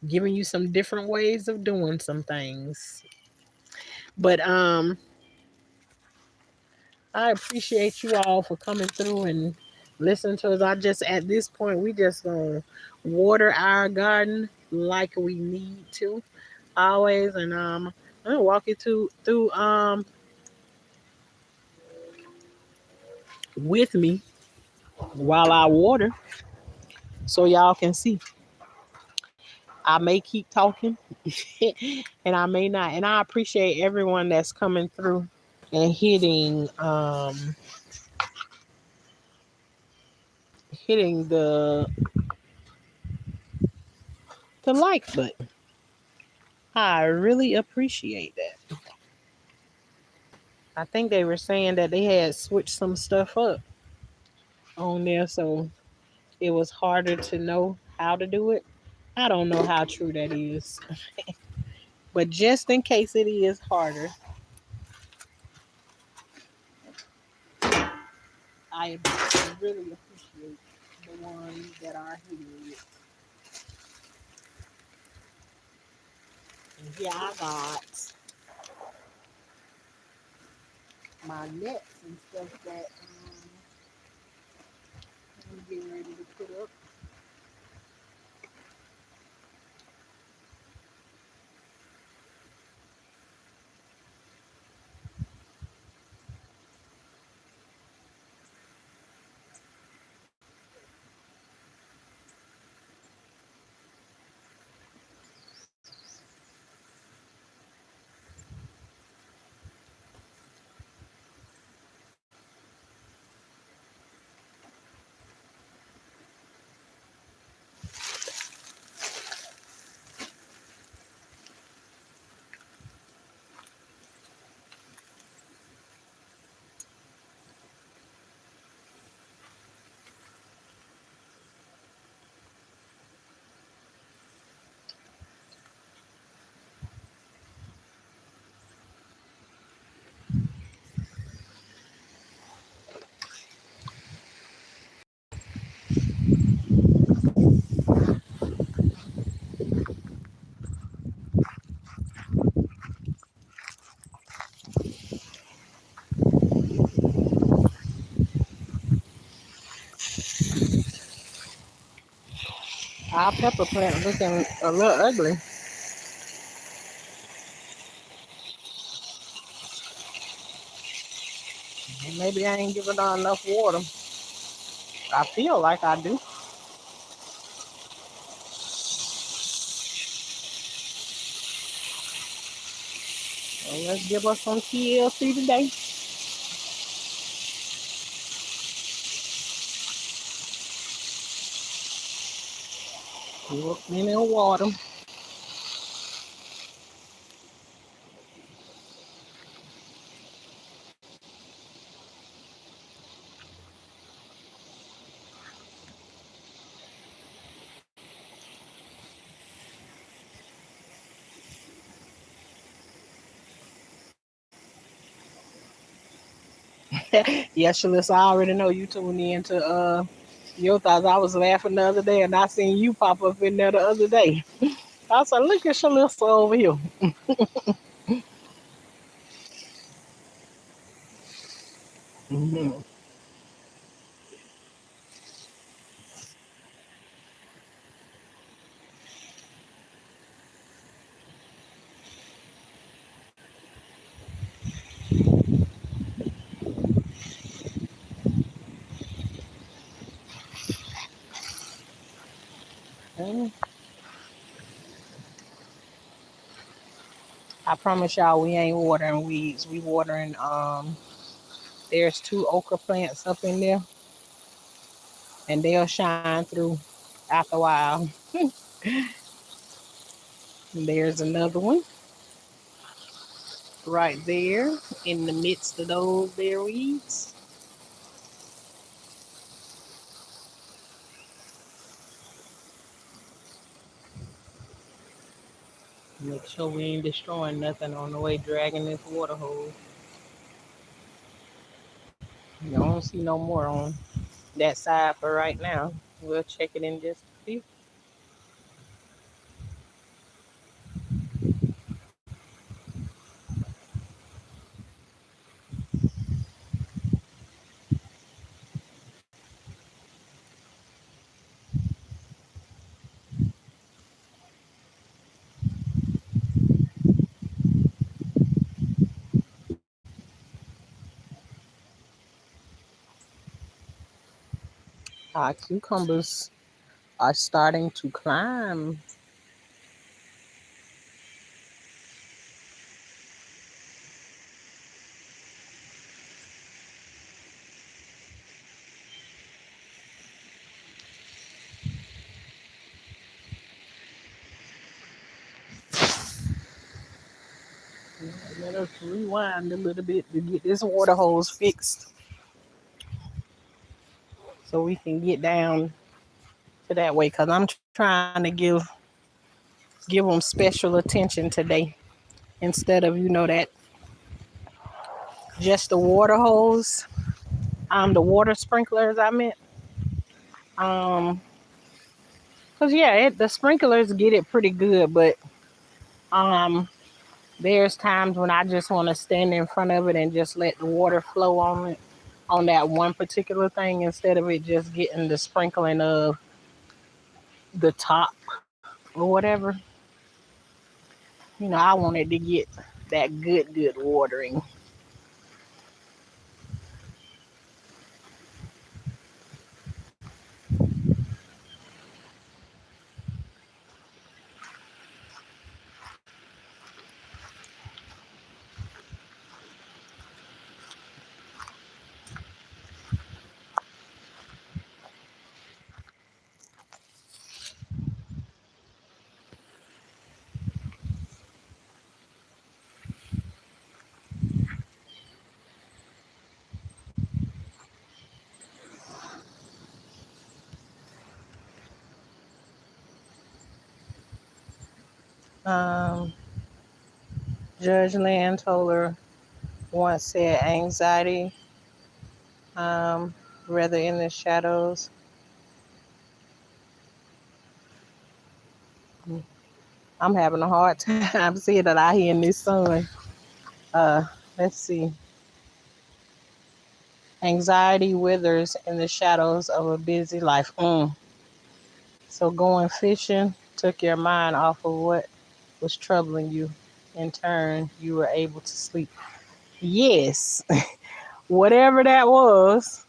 giving you some different ways of doing some things. But I appreciate you all for coming through and listening to us. I just at this point we just gonna water our garden like we need to always, and I'm gonna walk you through with me while I water so y'all can see. I may keep talking and I may not. And I appreciate everyone that's coming through and hitting the like button. I really appreciate that. I think they were saying that they had switched some stuff up on there, so it was harder to know how to do it. I don't know how true that is, but just in case it is harder, I really appreciate the ones that are hitting it. And here I got my nets and stuff that I'm getting ready to put up. Our pepper plant looking a little ugly. Maybe I ain't giving her enough water. I feel like I do. So let's give us some TLC today. Give us plenty of water. Yes, Shalissa, I already know you tuned in to your thoughts. I was laughing the other day and I seen you pop up in there the other day. I was like, look at Shalissa over here. Mhm. Mm. I promise y'all we ain't watering weeds. We watering there's two okra plants up in there and they'll shine through after a while. And there's another one right there in the midst of those there weeds. Make sure we ain't destroying nothing on the way dragging this water hose. You don't see no more on that side for right now. We'll check it in just a few. Our cucumbers are starting to climb. Let us rewind a little bit to get this water hose fixed so we can get down to that way because I'm trying to give them special attention today instead of that just the water hose, the water sprinklers I meant. Um, cause yeah, the sprinklers get it pretty good, but um, there's times when I just want to stand in front of it and just let the water flow on it on that one particular thing instead of it just getting the sprinkling of the top or whatever. I wanted to get that good watering. Um, Judge Land told her once said anxiety, um, rather in the shadows. I'm having a hard time seeing that out here in this sun. Uh, let's see. Anxiety withers in the shadows of a busy life. So going fishing took your mind off of what was troubling you. In turn, you were able to sleep. Yes, whatever that was,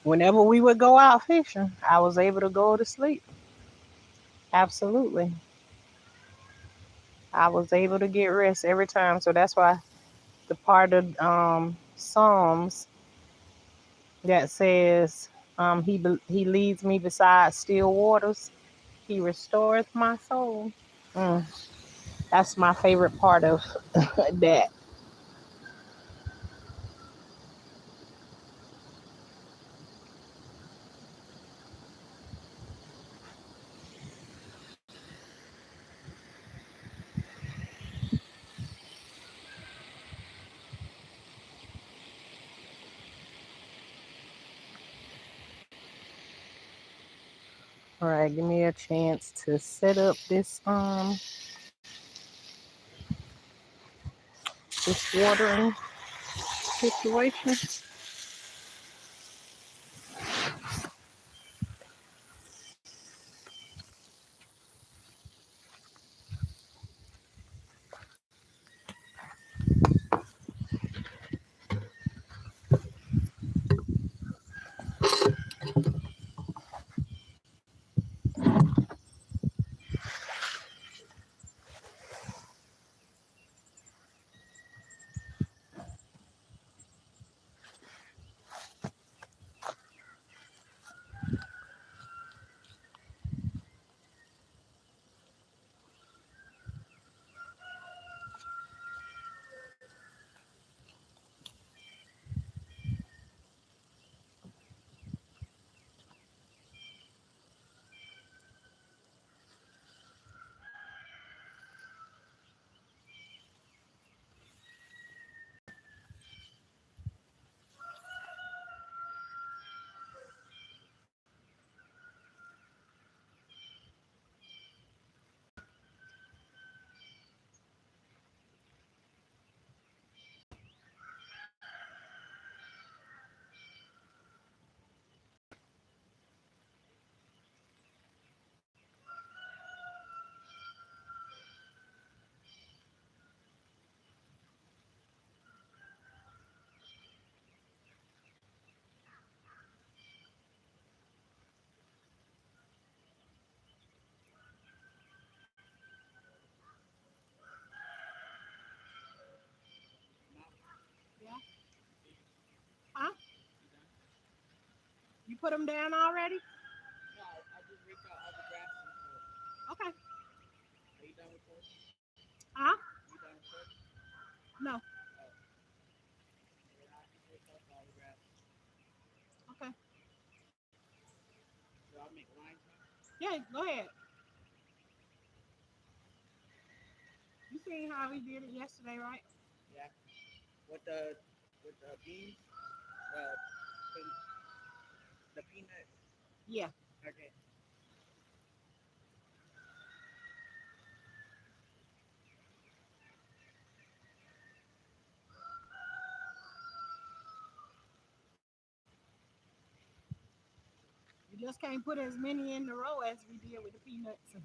whenever we would go out fishing, I was able to go to sleep. Absolutely. I was able to get rest every time. So that's why the part of Psalms that says he leads me beside still waters. He restoreth my soul. Mm, that's my favorite part of that. All right, give me a chance to set up this watering situation. Yeah. Huh? You put them down already? No, I just raked out all the grass in the floor. Okay. Are you done recording? Huh? You done recording? No. Oh, yeah, I just raked out all the grass. Okay. Do I make lines now? Yeah, go ahead. You seen how we did it yesterday, right? Yeah. With the beans, the the peanuts. Yeah. Okay. You just can't put as many in the row as we did with the peanuts.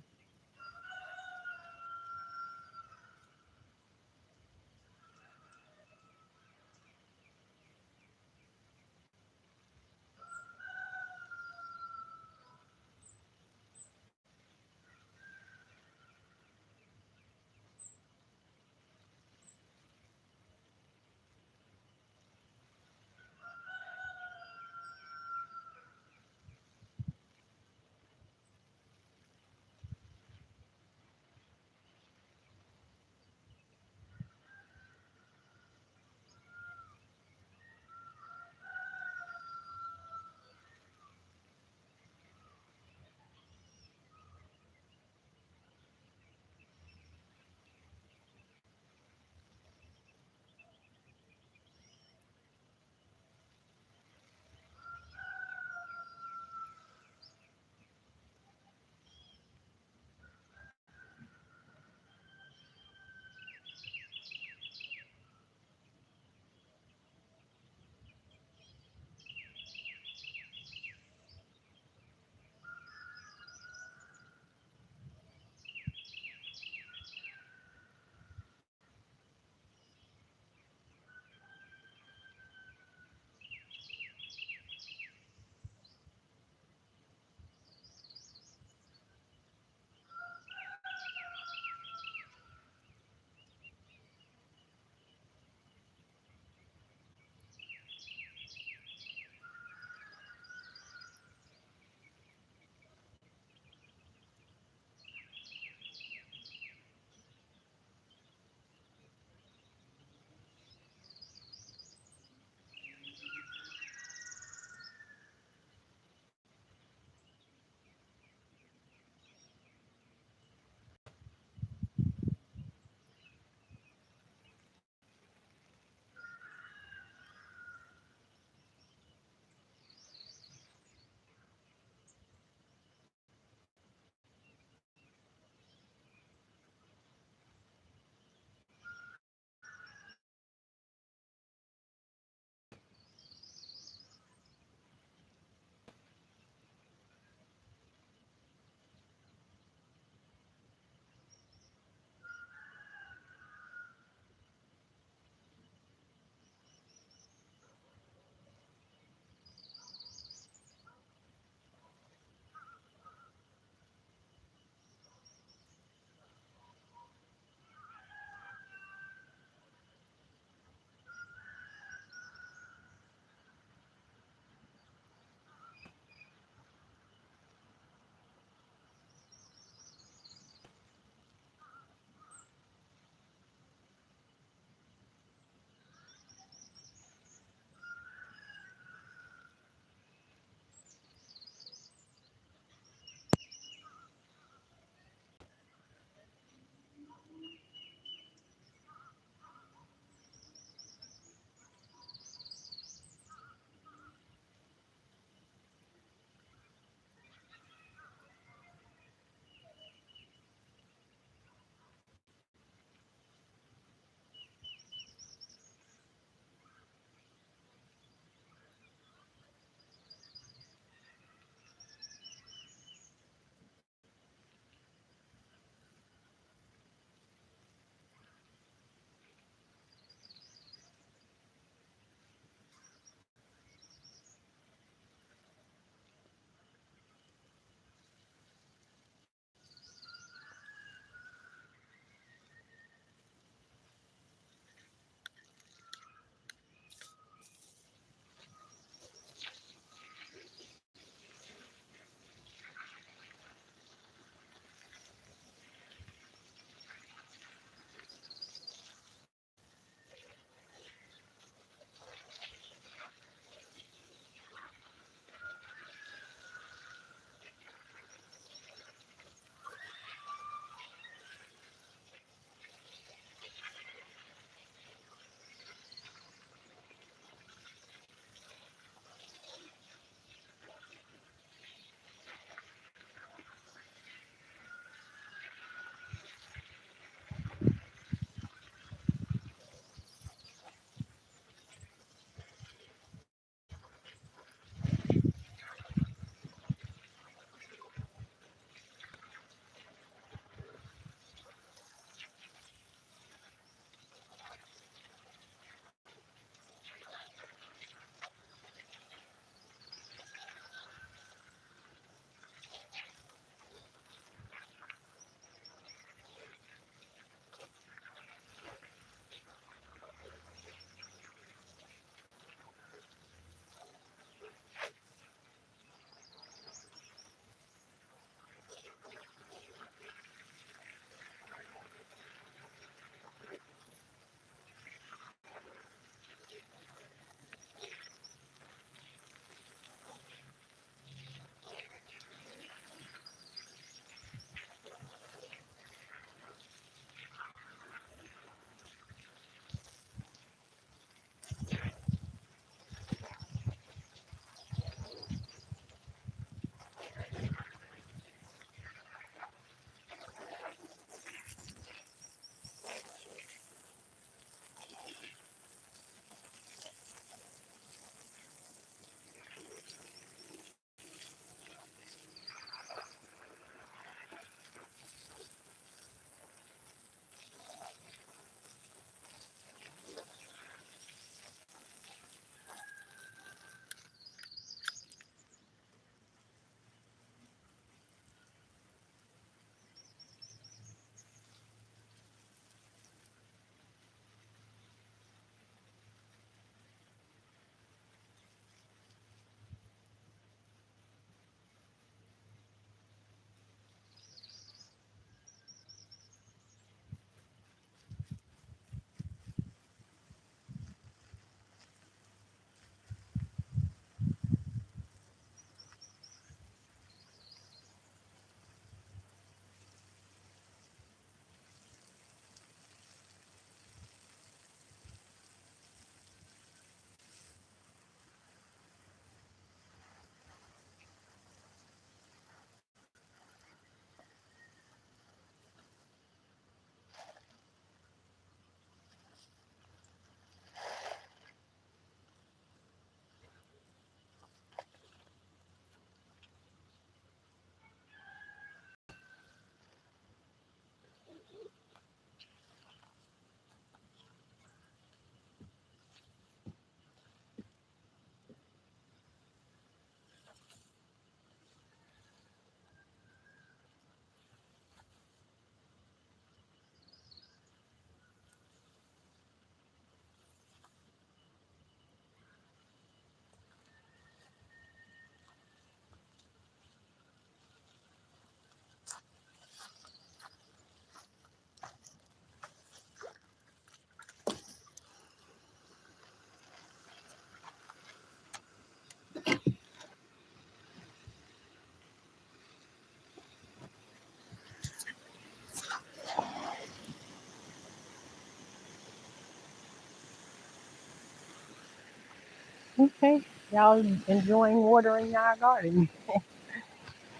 Okay, y'all enjoying watering your garden.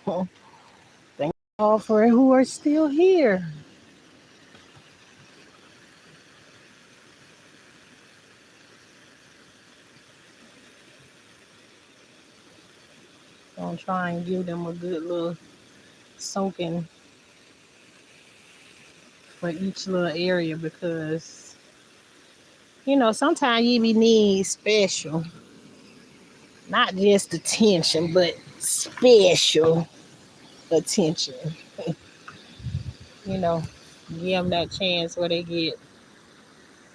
Thank you all for who are still here. Gonna try and give them a good little soaking for each little area because sometimes you be need special, not just attention, but special attention. You know, give them that chance where they get.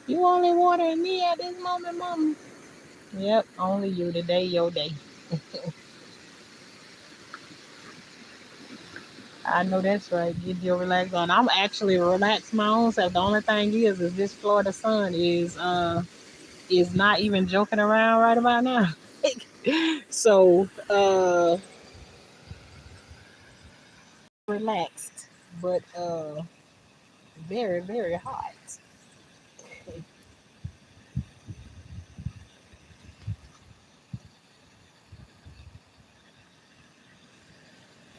You only watering me at this moment, mama. Yep, only you today, your day. I know that's right. Get your relax on. I'm actually relaxed my own self. The only thing is this Florida sun is not even joking around right about now. So relaxed, but very, very hot.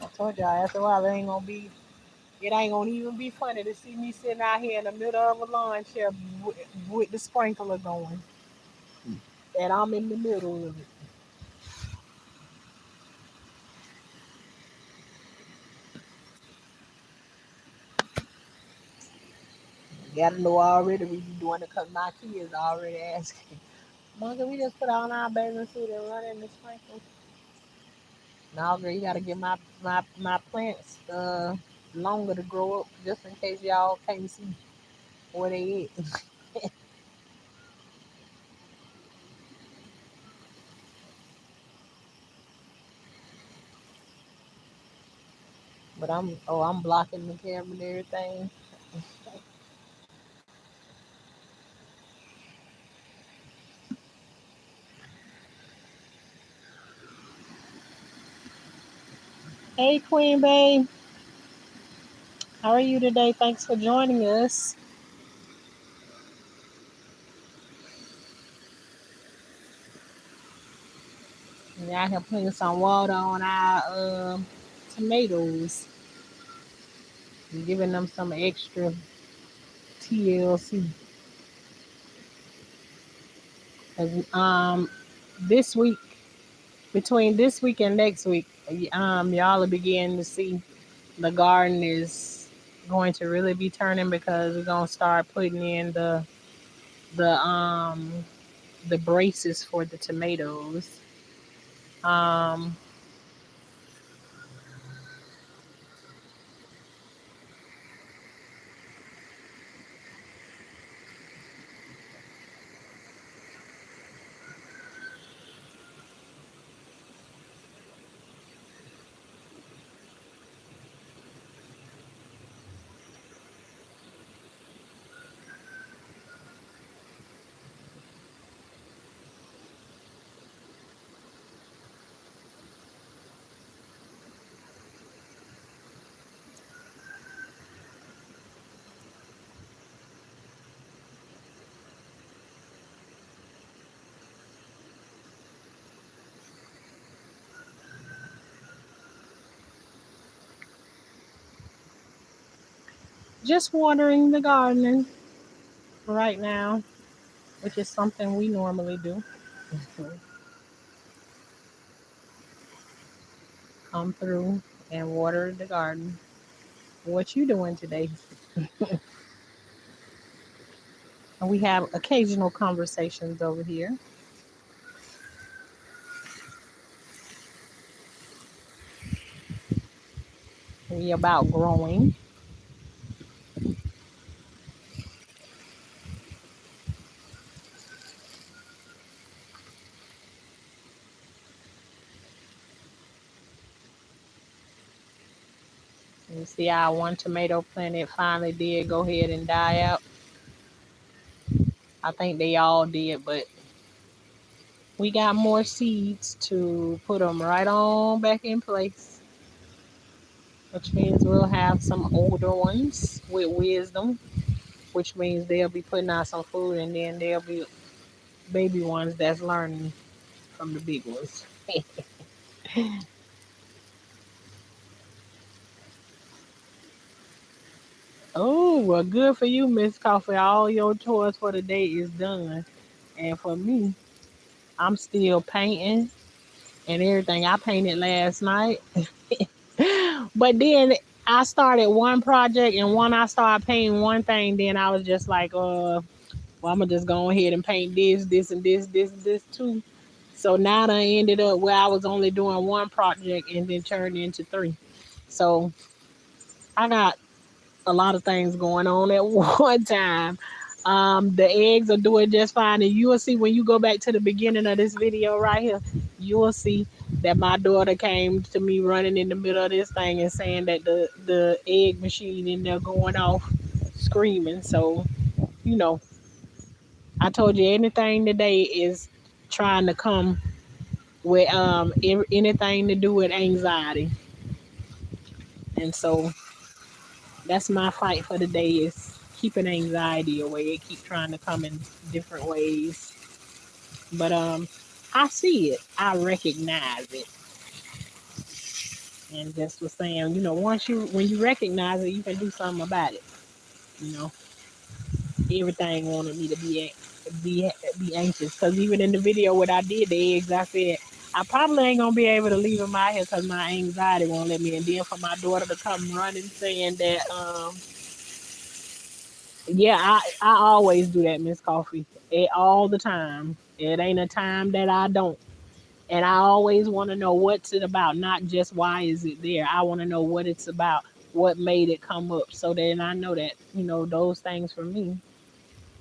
I told y'all after a while it ain't gonna even be funny to see me sitting out here in the middle of a lawn chair with the sprinkler going. And I'm in the middle of it. You gotta know already we be doing it because my kids already asking. Mom, can we just put on our bathing suit and run in the sprinkler? No, girl, you gotta give my plants longer to grow up just in case y'all can't see where they at. But I'm blocking the camera and everything. Hey Queen Babe, how are you today? Thanks for joining us. Yeah, I have putting some water on our tomatoes and giving them some extra TLC. 'Cause, this week, between this week and next week, y'all will begin to see the garden is going to really be turning because we're gonna start putting in the the braces for the tomatoes. Um, just watering the garden right now, which is something we normally do. Come through and water the garden. What you doing today? And we have occasional conversations over here. We about growing. You see our one tomato plant it finally did go ahead and die out. I think they all did, but we got more seeds to put them right on back in place, which means we'll have some older ones with wisdom, which means they'll be putting out some food, and then there'll be baby ones that's learning. from the big ones. Oh, well, good for you, Miss Coffee. All your chores for the day is done. And for me, I'm still painting and everything. I painted last night. But then I started one project, and when I started painting one thing, then I was just like, well, I'm gonna just go ahead and paint this, this, and this too. So now I ended up where I was only doing one project and then turned into three. So I got a lot of things going on at one time. The eggs are doing just fine, and you will see when you go back to the beginning of this video right here, you will see that my daughter came to me running in the middle of this thing and saying that the egg machine in there going off, screaming. So you know, I told you anything today is trying to come with anything to do with anxiety, and so that's my fight for the day is keeping anxiety away. It keep trying to come in different ways, but I see it, I recognize it, and just was saying, once you when you recognize it, you can do something about it. You know, everything wanted me to be be anxious because even in the video what I did the eggs, I said I probably ain't gonna be able to leave them out here because my anxiety won't let me. And then for my daughter to come running saying that, yeah, I always do that, Miss Coffee, all the time. It ain't a time that I don't. And I always want to know what's it about, not just why is it there. I want to know what it's about, what made it come up, so then I know that those things for me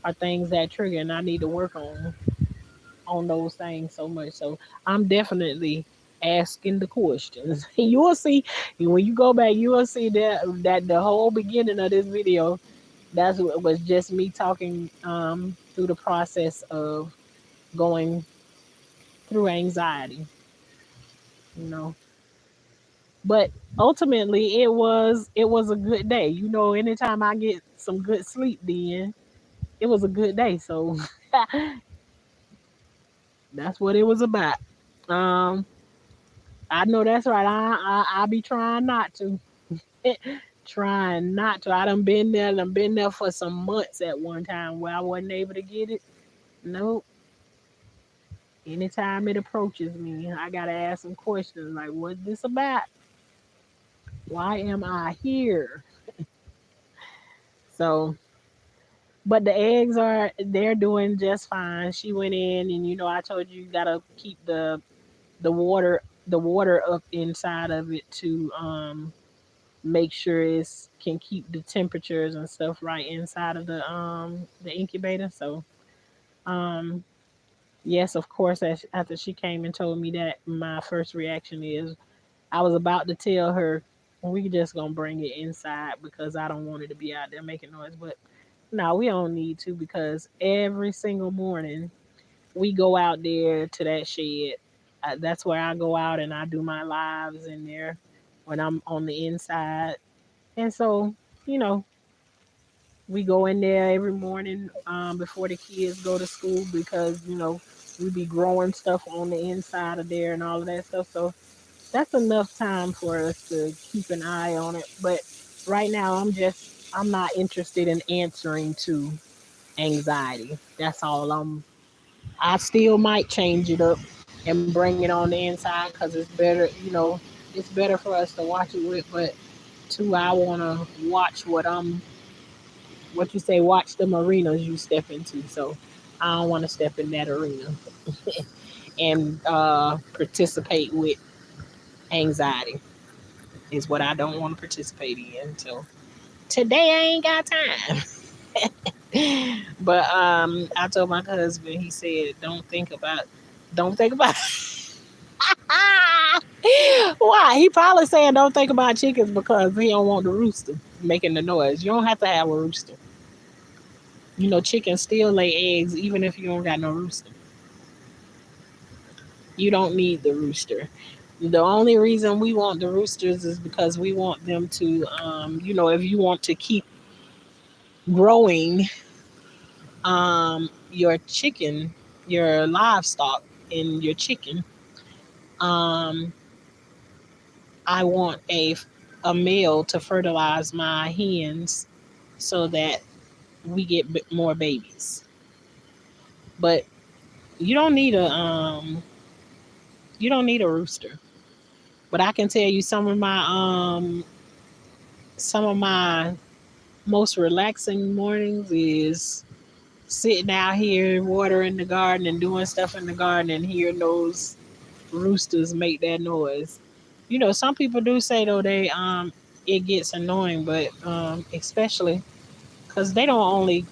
are things that trigger, and I need to work on those things so much. So I'm definitely asking the questions. You will see when you go back, you will see that the whole beginning of this video, that's what was just me talking through the process of going through anxiety, you know. But ultimately it was a good day. Anytime I get some good sleep then it was a good day. So that's what it was about. Um I know that's right. I be trying not to. Trying not to. Done been there for some months at one time where I wasn't able to get it. Nope. Anytime it approaches me, I gotta ask some questions like, what's this about? Why am I here? So, but the eggs they're doing just fine. She went in, and I told you gotta keep the water up inside of it to make sure it's can keep the temperatures and stuff right inside of the incubator. So um yes, of course, after she came and told me that, my first reaction is I was about to tell her we just gonna bring it inside because I don't want it to be out there making noise. But no, we don't need to because every single morning we go out there to that shed. That's where I go out and I do my lives in there when I'm on the inside. And so, you know, we go in there every morning before the kids go to school because, we be growing stuff on the inside of there and all of that stuff. So that's enough time for us to keep an eye on it. But right now, I'm not interested in answering to anxiety. That's all. I still might change it up and bring it on the inside because it's better. It's better for us to watch it with. But two, I wanna watch what you say, watch the arenas you step into. So I don't want to step in that arena and participate with anxiety. Is what I don't want to participate in. So today I ain't got time. But I told my husband. He said, don't think about." Why? He probably saying don't think about chickens because he don't want the rooster making the noise. You don't have to have a rooster. Chickens still lay eggs even if you don't got no rooster. You don't need the rooster. The only reason we want the roosters is because we want them to, if you want to keep growing your chicken, your livestock, in your chicken, um, I want a male to fertilize my hens so that we get more babies. But you don't need a you don't need a rooster. But I can tell you some of my most relaxing mornings is sitting out here watering the garden and doing stuff in the garden and hearing those roosters make that noise. You know, some people do say though it gets annoying, but especially because they don't only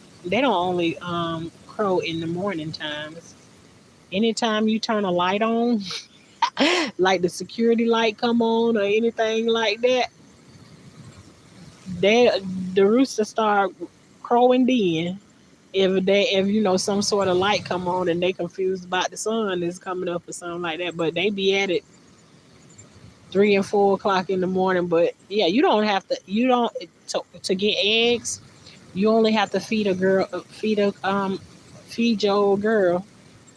crow in the morning times. Anytime you turn a light on, like the security light come on or anything like that, they the rooster start crowing then. If you know some sort of light come on and they confused about the sun is coming up or something like that, but they be at it 3 and 4 o'clock in the morning. But yeah, you don't have to. You don't to get eggs. You only have to feed your old girl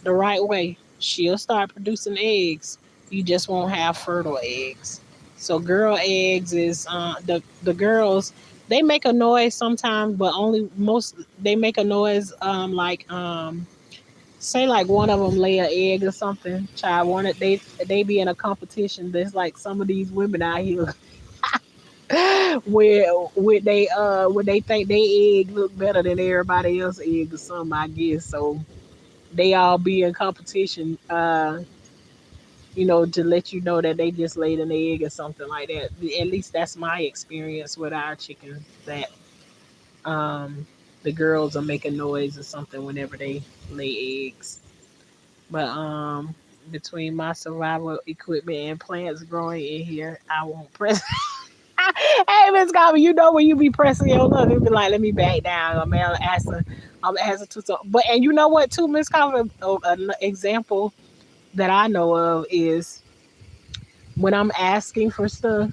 the right way. She'll start producing eggs. You just won't have fertile eggs. So girl eggs is the girls. They make a noise sometimes, but only most they make a noise like say like one of them lay an egg or something. Child, they be in a competition. There's like some of these women out here where they think they egg look better than everybody else egg or something. I guess so. They all be in competition. To let you know that they just laid an egg or something like that. At least that's my experience with our chickens. That um, the girls are making noise or something whenever they lay eggs. But between my survival equipment and plants growing in here, I won't press. Hey, Miss Garvey, you know when you be pressing your luck, you be like, "Let me back down." I'm asking to some. But and you know what too, Miss Garvey, an example that I know of is when I'm asking for stuff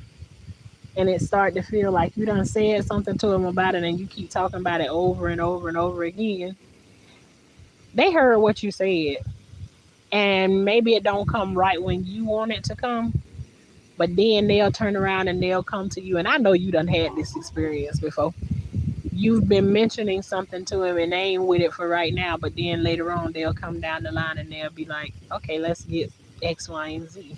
and it start to feel like you done said something to them about it and you keep talking about it over and over and over again. They heard what you said, and maybe it don't come right when you want it to come. But then they'll turn around and they'll come to you. And I know you done had this experience before. You've been mentioning something to him and they ain't with it for right now. But then later on, they'll come down the line and they'll be like, okay, let's get X, Y, and Z.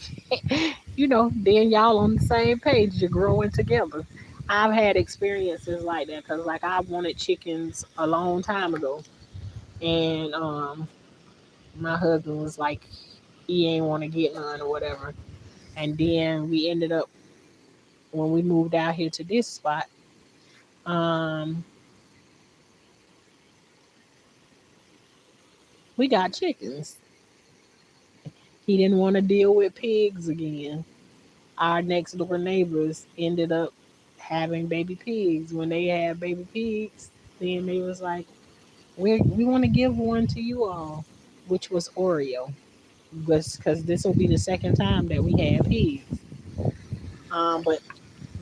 Then y'all on the same page. You're growing together. I've had experiences like that because, like, I wanted chickens a long time ago. And my husband was like, he ain't want to get none or whatever. And then we ended up when we moved out here to this spot, um, we got chickens. He didn't want to deal with pigs again. Our next door neighbors ended up having baby pigs. When they had baby pigs, then they was like, we want to give one to you all, which was Oreo. Because this will be the second time that we had pigs. But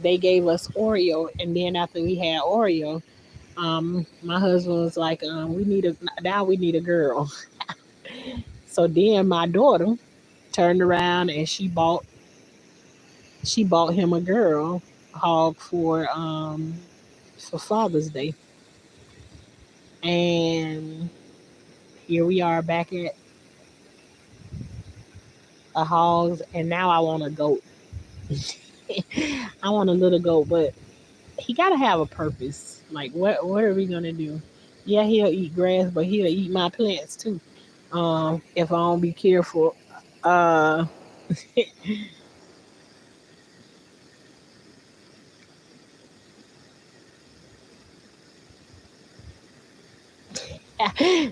they gave us Oreo, and then after we had Oreo, my husband was like, we need a girl. So then my daughter turned around and she bought him a girl hog for Father's Day. And here we are back at a hog, and now I want a goat. I want a little goat, but he gotta have a purpose. Like what are we gonna do? Yeah, he'll eat grass, but he'll eat my plants too. If I don't be careful. Uh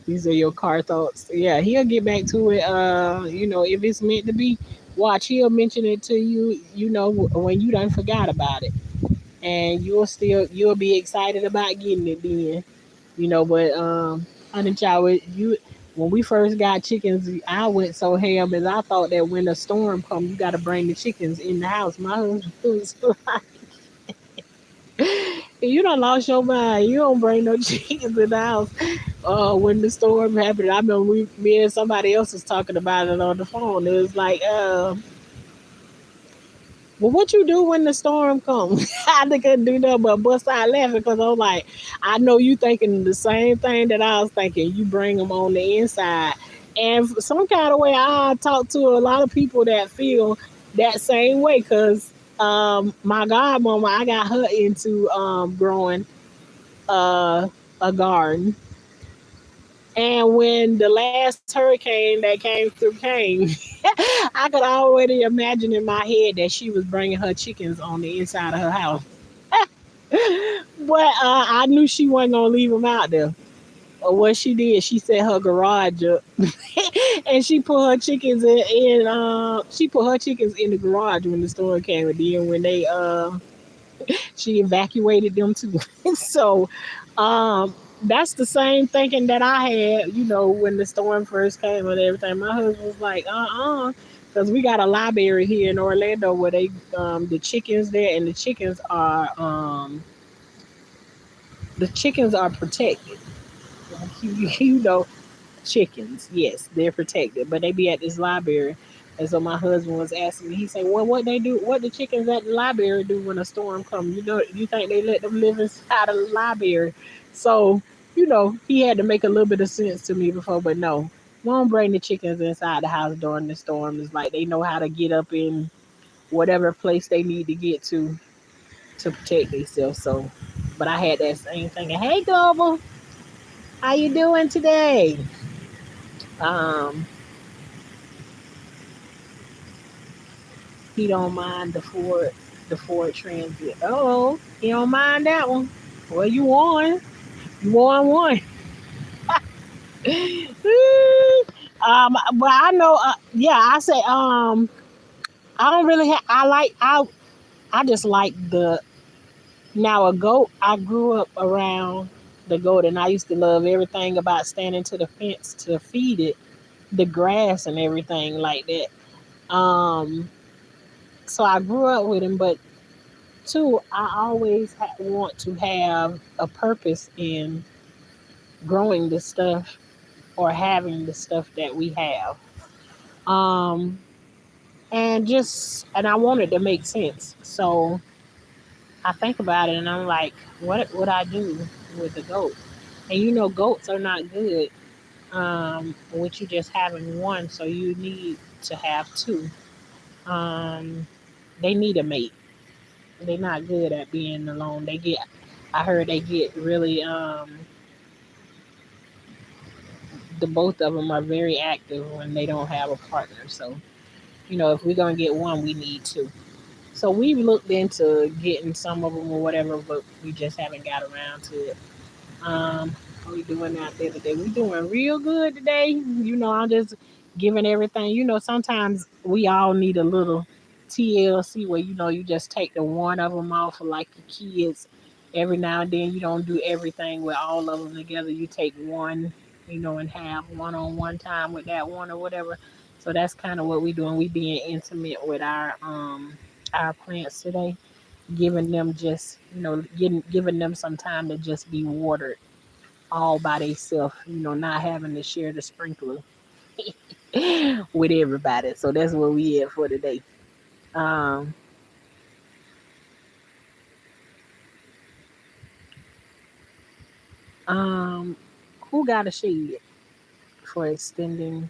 These are your car thoughts. Yeah, he'll get back to it. If it's meant to be, watch. He'll mention it to you. When you done forgot about it, and you'll be excited about getting it then. But honey child, when we first got chickens, I went so ham as I thought that when a storm come, you got to bring the chickens in the house. My husband was like, You done lost your mind. You don't bring no chickens in the house. When the storm happened, I remember me and somebody else was talking about it on the phone. It was like, well, what you do when the storm comes? I couldn't do nothing but bust out laughing because I was like, I know you thinking the same thing that I was thinking. You bring them on the inside. And some kind of way, I talk to a lot of people that feel that same way because my godmama, I got her into growing a garden. And when the last hurricane that came through came, I could already imagine in my head that she was bringing her chickens on the inside of her house. But I knew she wasn't gonna leave them out there. Or what she did, she set her garage up, and she put her chickens she put her chickens in the garage when the storm came. And then when she evacuated them too. So that's the same thinking that I had, when the storm first came and everything. My husband was like, because we got a library here in Orlando where the chickens there, and the chickens are protected. Like chickens, yes, they're protected, but they be at this library. And so my husband was asking me, he said, well, what they do, what the chickens at the library do when a storm comes? You think they let them live inside of the library? So, he had to make a little bit of sense to me before, but no, won't bring the chickens inside the house during the storm. It's like they know how to get up in whatever place they need to get to protect themselves. So, but I had that same thing. Hey, Global, how you doing today? Um, He don't mind the Ford Transit. Oh, he don't mind that one. Well, you won. You won one. But I know. Yeah, I say. I don't really. I like. I just like the. Now a goat. I grew up around the goat, and I used to love everything about standing to the fence to feed it, the grass and everything like that. So I grew up with him, but two, I always want to have a purpose in growing the stuff or having the stuff that we have. Um, and I want it to make sense. So I think about it and I'm like, what would I do with the goat? And goats are not good with you just having one, so you need to have two. Um, they need a mate. They're not good at being alone. I heard they get really the both of them are very active when they don't have a partner. So, if we're gonna get one, we need two. So we've looked into getting some of them or whatever, but we just haven't got around to it. How we doing out there today? We doing real good today. I'm just giving everything. Sometimes we all need a little TLC where you just take the one of them off for like your kids. Every now and then you don't do everything with all of them together. You take one, and have one-on-one time with that one or whatever. So that's kind of what we doing. We being intimate with our plants today, giving them just giving them some time to just be watered all by themselves, not having to share the sprinkler with everybody. So that's what we had for today. Um, um, who got a shade for extending?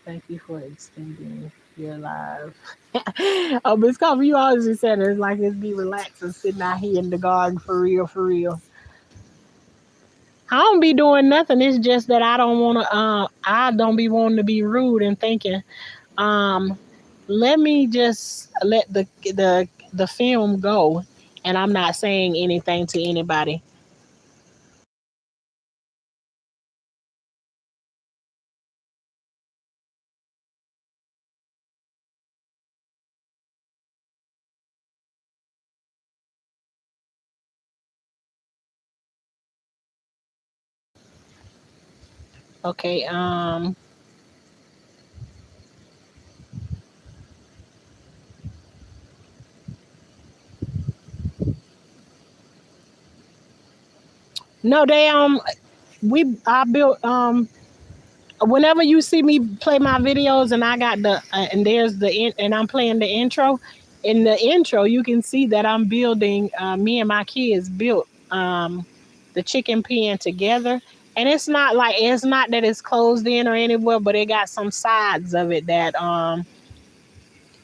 Thank you for extending your life. Oh, Miss Coffee, you always be saying it's like it's be relaxing sitting out here in the garden for real, for real. I don't be doing nothing. It's just that I don't want to. I don't be wanting to be rude and thinking. Um, Let me just let the film go, and I'm not saying anything to anybody. Okay. No, they we I built whenever you see me play my videos and I got the and there's and I'm playing the intro. In the intro, you can see that I'm building. Me and my kids built the chicken pen together, and it's not that it's closed in or anywhere, but it got some sides of it that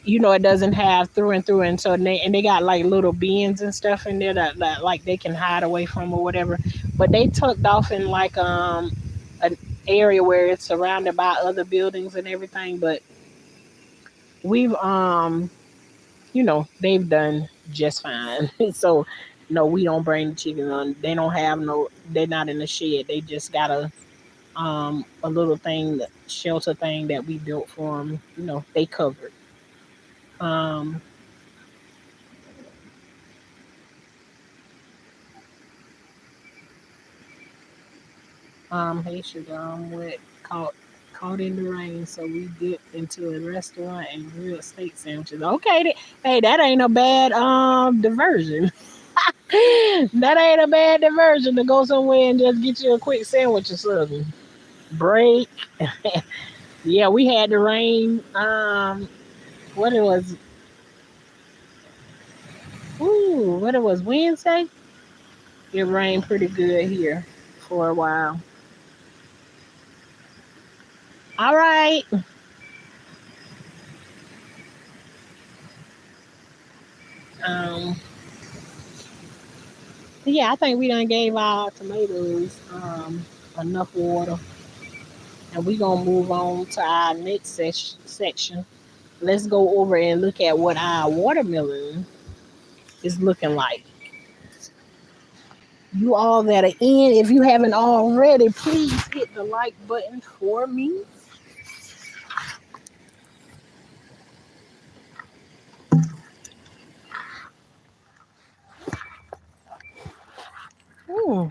it doesn't have through and through, and so they got like little bins and stuff in there that like they can hide away from or whatever, but they tucked off in like an area where it's surrounded by other buildings and everything. But we've they've done just fine. So no, we don't bring the chickens on. They don't have no. They're not in the shed. They just got a little thing, shelter thing that we built for them. They covered. Um, hey sugar, wet caught in the rain, so we dipped into a restaurant and grilled steak sandwiches. Okay, hey, that ain't a bad diversion. That ain't a bad diversion to go somewhere and just get you a quick sandwich or something. Break. Yeah, we had the rain. What it was? What it was Wednesday. It rained pretty good here for a while. All right. Um, yeah, I think we done gave our tomatoes enough water, and we gonna move on to our next section. Let's go over and look at what our watermelon is looking like. You all that are in, if you haven't already, please hit the like button for me. Hmm.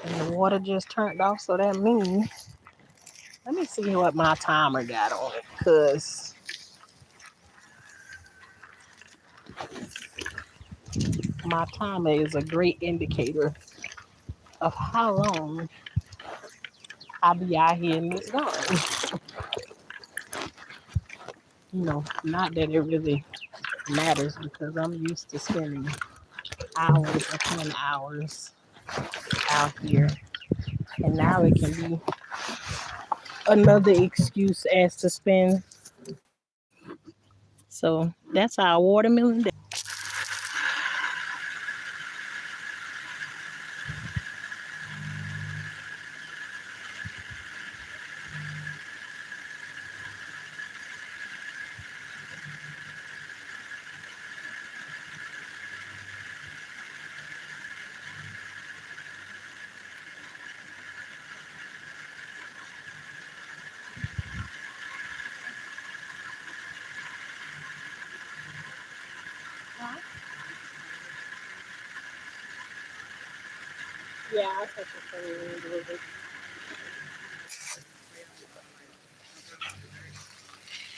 And the water just turned off, so that means let me see what my timer got on it, cause my timer is a great indicator of how long I'll be out here in this garden. Not that it really matters because I'm used to spending hours upon hours out here, and now it can be another excuse as to spend. So that's our watermelon day. Yeah, I'll take it for you a little bit.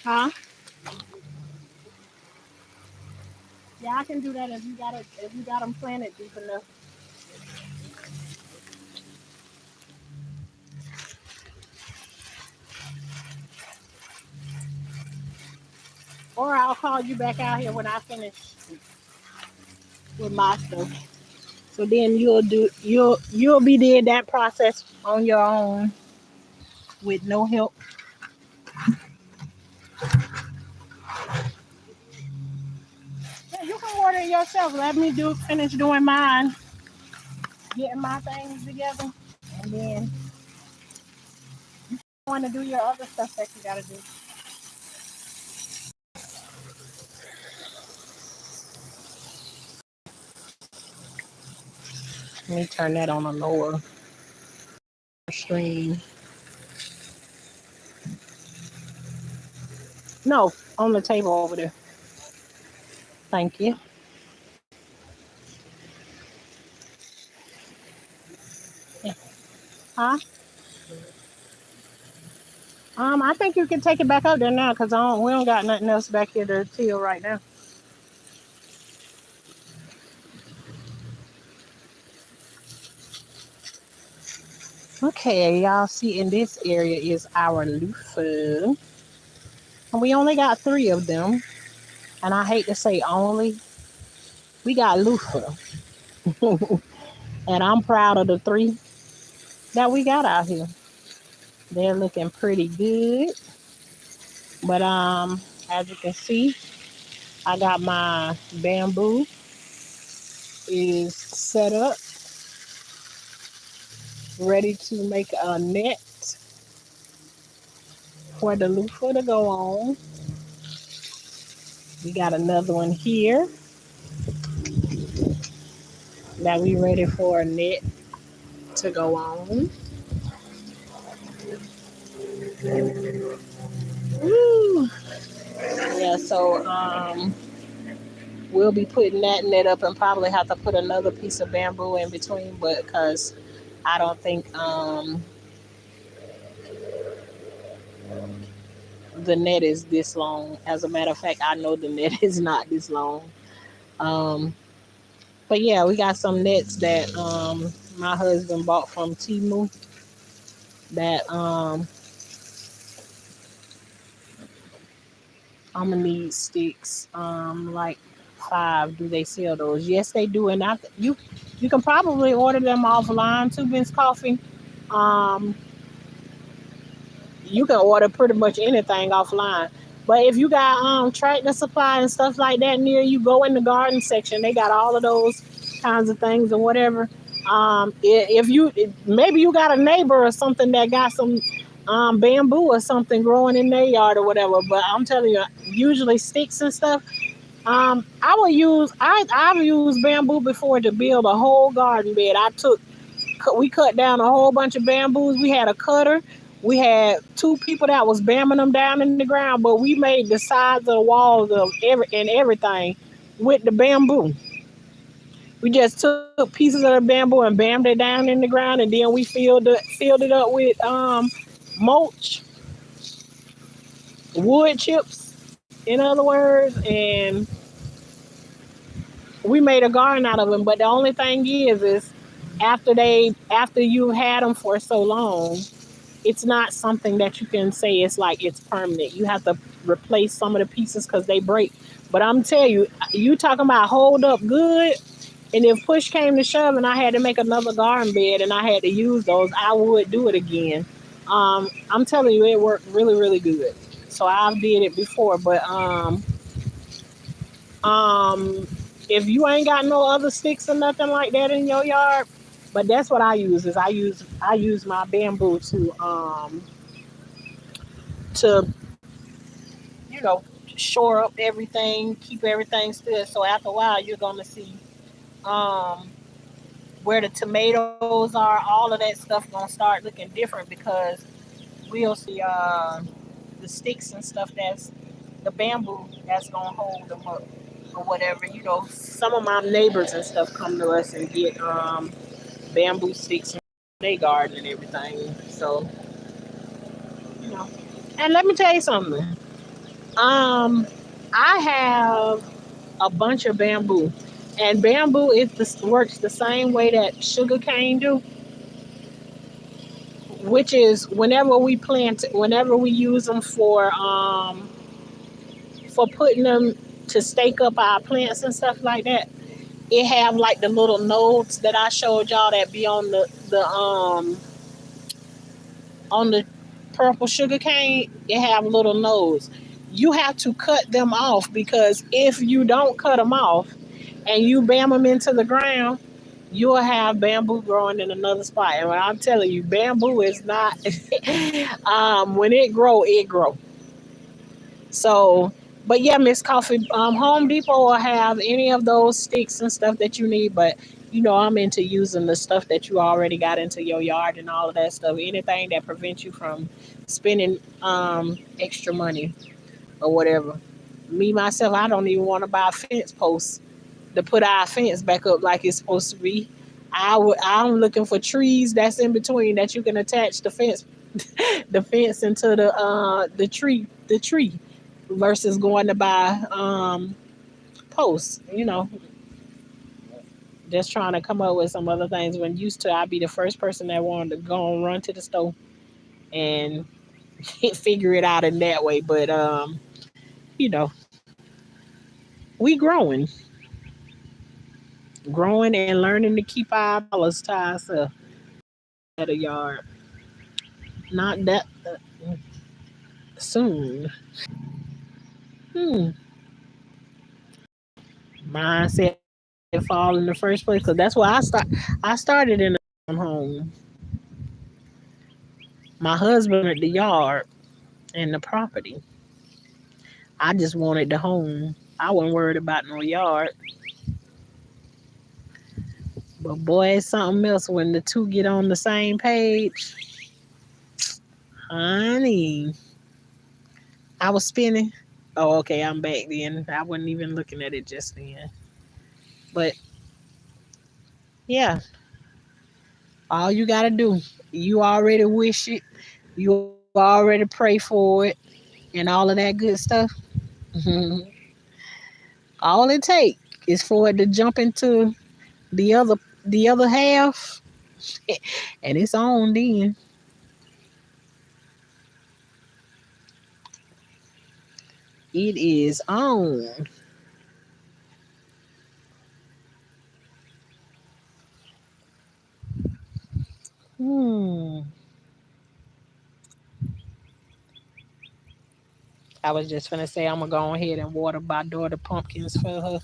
Huh? Yeah, I can do that if you got them planted deep enough. Or I'll call you back out here when I finish with my stuff. So then you'll be doing that process on your own with no help. Yeah, you can water it yourself. Let me finish doing mine, getting my things together, and then want to do your other stuff that you gotta do. Let me turn that on a lower stream. No, on the table over there. Thank you. Yeah. Huh? I think you can take it back up there now because we don't got nothing else back here to till right now. Okay, y'all see in this area is our loofah. And we only got three of them. And I hate to say only, we got loofah. And I'm proud of the three that we got out here. They're looking pretty good. But as you can see, I got my bamboo is set up, ready to make a net for the loofah to go on. We got another one here that we ready for a net to go on. Woo. Yeah, so we'll be putting that net up and probably have to put another piece of bamboo in between, but because I don't think the net is this long. As a matter of fact, I know the net is not this long. Um, but yeah, we got some nets that my husband bought from Timu that I'm gonna need sticks. Like five. Do they sell those? Yes, they do. And you can probably order them offline too, Vince Coffee. Um, you can order pretty much anything offline. But if you got tractor supply and stuff like that near you, go in the garden section. They got all of those kinds of things or whatever. If you maybe you got a neighbor or something that got some bamboo or something growing in their yard or whatever. But I'm telling you, usually sticks and stuff. I've used bamboo before to build a whole garden bed. We cut down a whole bunch of bamboos. We had a cutter. We had two people that was bamming them down in the ground, but we made the sides of the walls of everything with the bamboo. We just took pieces of the bamboo and bammed it down in the ground, and then we filled it up with mulch, wood chips, in other words, and we made a garden out of them. But the only thing is after you had them for so long, it's not something that you can say it's like it's permanent. You have to replace some of the pieces because they break. But I'm telling you, you talking about hold up good. And if push came to shove and I had to make another garden bed and I had to use those, I would do it again. I'm telling you, it worked really, really good. So I've did it before, but um, if you ain't got no other sticks or nothing like that in your yard, but that's what I use. I use my bamboo to shore up everything, keep everything still. So after a while, you're gonna see um, where the tomatoes are. All of that stuff gonna start looking different because we'll see the sticks and stuff that's the bamboo that's gonna hold them up or whatever. Some of my neighbors and stuff come to us and get bamboo sticks in their garden and everything. So you know, and let me tell you something. Um, I have a bunch of bamboo, and bamboo works the same way that sugar cane do, which is whenever we use them for putting them to stake up our plants and stuff like that. It have like the little nodes that I showed y'all that be on the purple sugar cane. It have little nodes. You have to cut them off because if you don't cut them off and you bam them into the ground, you'll have bamboo growing in another spot. And when I'm telling you, bamboo is not. When it grow, it grow. So, but yeah, Miss Coffee, Home Depot will have any of those sticks and stuff that you need. But I'm into using the stuff that you already got into your yard and all of that stuff. Anything that prevents you from spending extra money or whatever. Me myself, I don't even want to buy fence posts to put our fence back up like it's supposed to be. I'm looking for trees that's in between that you can attach the fence into the tree versus going to buy posts. Just trying to come up with some other things. When used to, I'd be the first person that wanted to go and run to the store and figure it out in that way. But you know, we growing and learning to keep our dollars to ourselves at a yard. Not that soon. Hmm. Mindset fall in the first place because that's where I started in a home. My husband at the yard and the property. I just wanted the home. I wasn't worried about no yard. But boy, it's something else when the two get on the same page. Honey, I was spinning. Oh, okay, I'm back then. I wasn't even looking at it just then. But yeah, all you gotta do, you already wish it, you already pray for it, and all of that good stuff. All it take is for it to jump into the other the other half, and it's on then. It is on. Hmm. I was just gonna say I'm gonna go ahead and water my daughter pumpkins for her.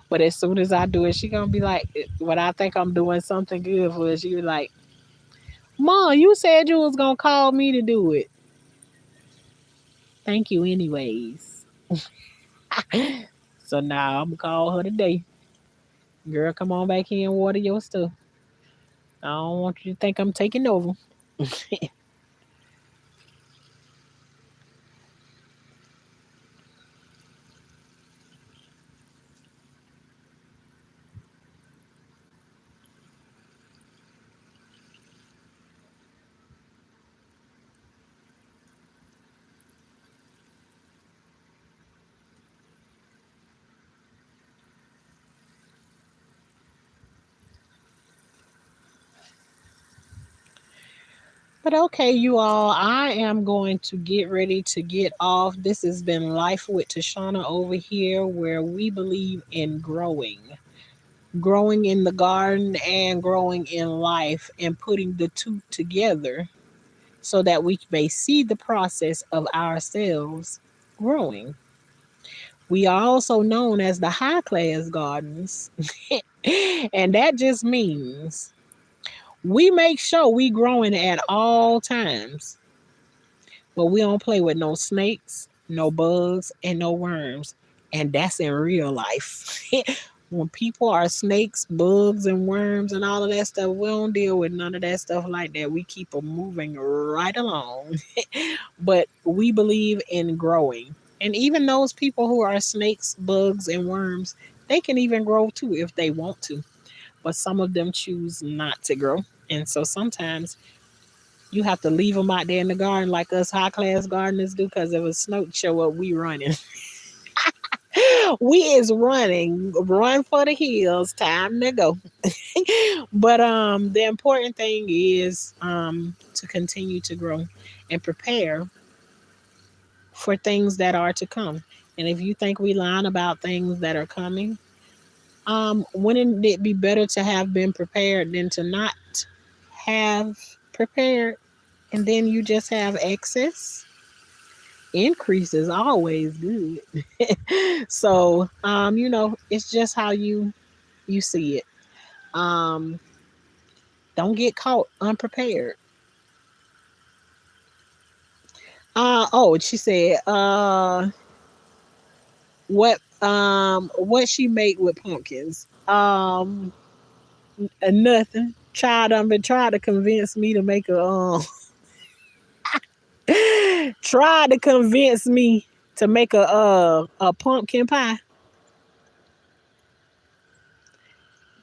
But as soon as I do it, she gonna be like, when I think I'm doing something good for her, she be like, "Mom, you said you was gonna call me to do it. Thank you, anyways." So now I'm gonna call her today. Girl, come on back here and water your stuff. I don't want you to think I'm taking over. But okay, you all, I am going to get ready to get off. This has been Life with Tashanna over here, where we believe in growing in the garden and growing in life, and putting the two together so that we may see the process of ourselves growing. We are also known as the high class gardens, and that just means we make sure we growing at all times, but we don't play with no snakes, no bugs, and no worms. And that's in real life. When people are snakes, bugs, and worms, and all of that stuff, we don't deal with none of that stuff like that. We keep them moving right along. But we believe in growing. And even those people who are snakes, bugs, and worms, they can even grow too if they want to. But some of them choose not to grow. And so sometimes you have to leave them out there in the garden like us high class gardeners do, because if a snake show up, we running. We is running, run for the hills, time to go. But the important thing is to continue to grow and prepare for things that are to come. And if you think we lying about things that are coming, wouldn't it be better to have been prepared than to not have prepared, and then you just have excess? Increase is always good. So it's just how you see it. um don't get caught unprepared. Oh, she said, what she make with pumpkins? Nothing. Tried to convince me to make a tried to convince me to make a pumpkin pie.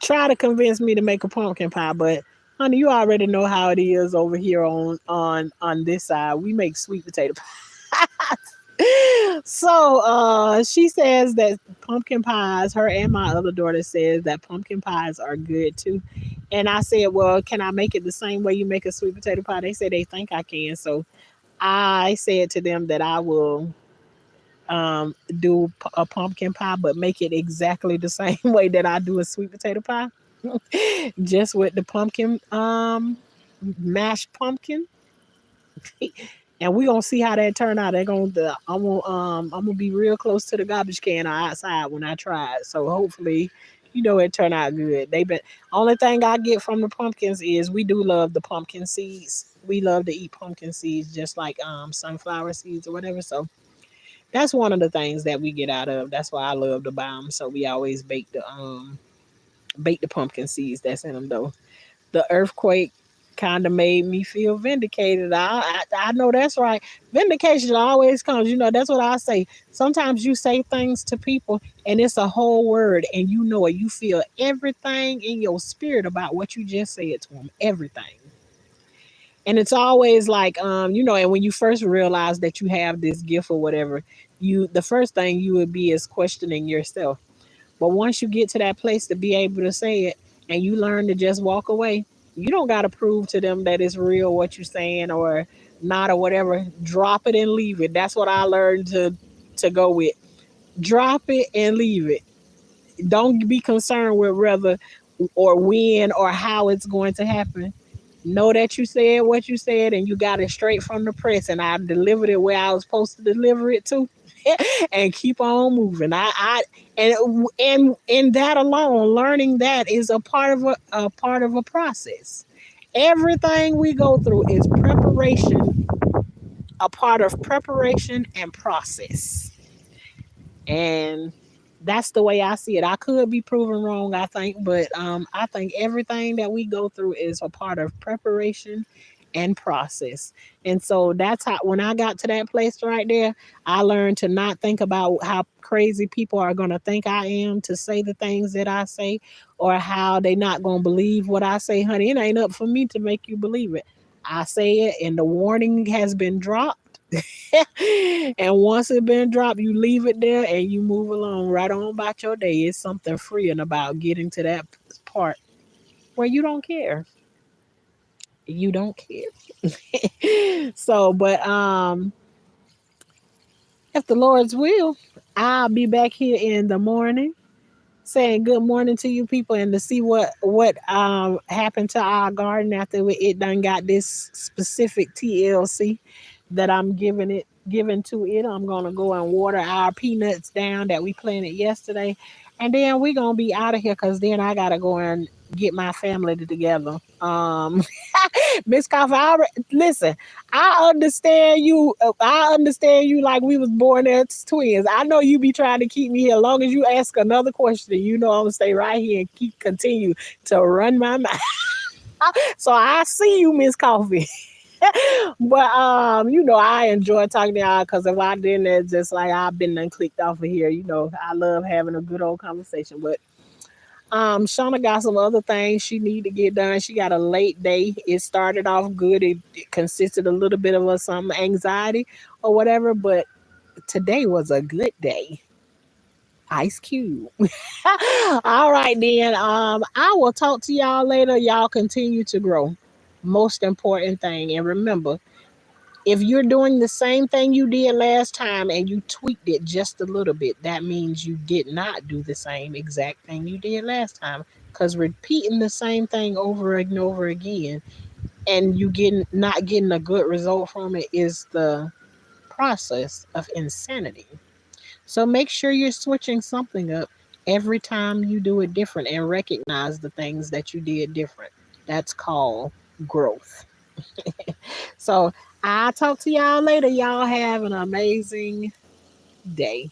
Try to convince me to make a pumpkin pie, but honey, you already know how it is over here on this side. We make sweet potato pie. So she says that pumpkin pies, her and my other daughter says that pumpkin pies are good too. And I said, well, can I make it the same way you make a sweet potato pie? They said they think I can. So I said to them that I will do a pumpkin pie, but make it exactly the same way that I do a sweet potato pie, just with the pumpkin, mashed pumpkin, and we gonna see how that turn out. They're gonna, I'm gonna be real close to the garbage can or outside when I try it. So hopefully, it turn out good. They been only thing I get from the pumpkins is we do love the pumpkin seeds. We love to eat pumpkin seeds, just like sunflower seeds or whatever. So that's one of the things that we get out of. That's why I love to buy them. So we always bake the pumpkin seeds that's in them though. The earthquake kind of made me feel vindicated. I know that's right. Vindication always comes. That's what I say. Sometimes you say things to people and it's a whole word and you know it. You feel everything in your spirit about what you just said to them. Everything. And it's always like, and when you first realize that you have this gift or whatever, the first thing you would be is questioning yourself. But once you get to that place to be able to say it and you learn to just walk away, you don't got to prove to them that it's real what you're saying or not or whatever. Drop it and leave it. That's what I learned to go with. Drop it and leave it. Don't be concerned with whether or when or how it's going to happen. Know that you said what you said and you got it straight from the press and I delivered it where I was supposed to deliver it to. And keep on moving. And in that alone, learning that is a part of a process. Everything we go through is preparation, a part of preparation and process. And that's the way I see it. I could be proven wrong, I think, but I think everything that we go through is a part of preparation and process. And so that's how, when I got to that place right there, I learned to not think about how crazy people are going to think I am to say the things that I say or how they not going to believe what I say. Honey, it ain't up for me to make you believe it. I say it and the warning has been dropped. And once it's been dropped, you leave it there and you move along right on about your day. It's something freeing about getting to that part where you don't care. You don't care. So, but if the Lord's will, I'll be back here in the morning saying good morning to you people and to see what happened to our garden after it done got this specific TLC that I'm giving to it. I'm gonna go and water our peanuts down that we planted yesterday, and then we gonna be out of here because then I gotta go and get my family together. Miss Coffee, listen. I understand you. I understand you like we was born as twins. I know you be trying to keep me here. As long as you ask another question, I'm gonna stay right here and continue to run my mouth. So I see you, Miss Coffee. But I enjoy talking to y'all because if I didn't, it's just like I've been done clicked off of here. I love having a good old conversation. But Shauna got some other things she need to get done. She got a late day. It started off good. It consisted a little bit of some anxiety or whatever, but today was a good day. Ice Cube. All right then. I will talk to y'all later. Y'all continue to grow. Most important thing. And remember, if you're doing the same thing you did last time and you tweaked it just a little bit, that means you did not do the same exact thing you did last time. Because repeating the same thing over and over again and you getting not getting a good result from it is the process of insanity. So make sure you're switching something up every time you do it different and recognize the things that you did different. That's called growth. So I'll talk to y'all later. Y'all have an amazing day.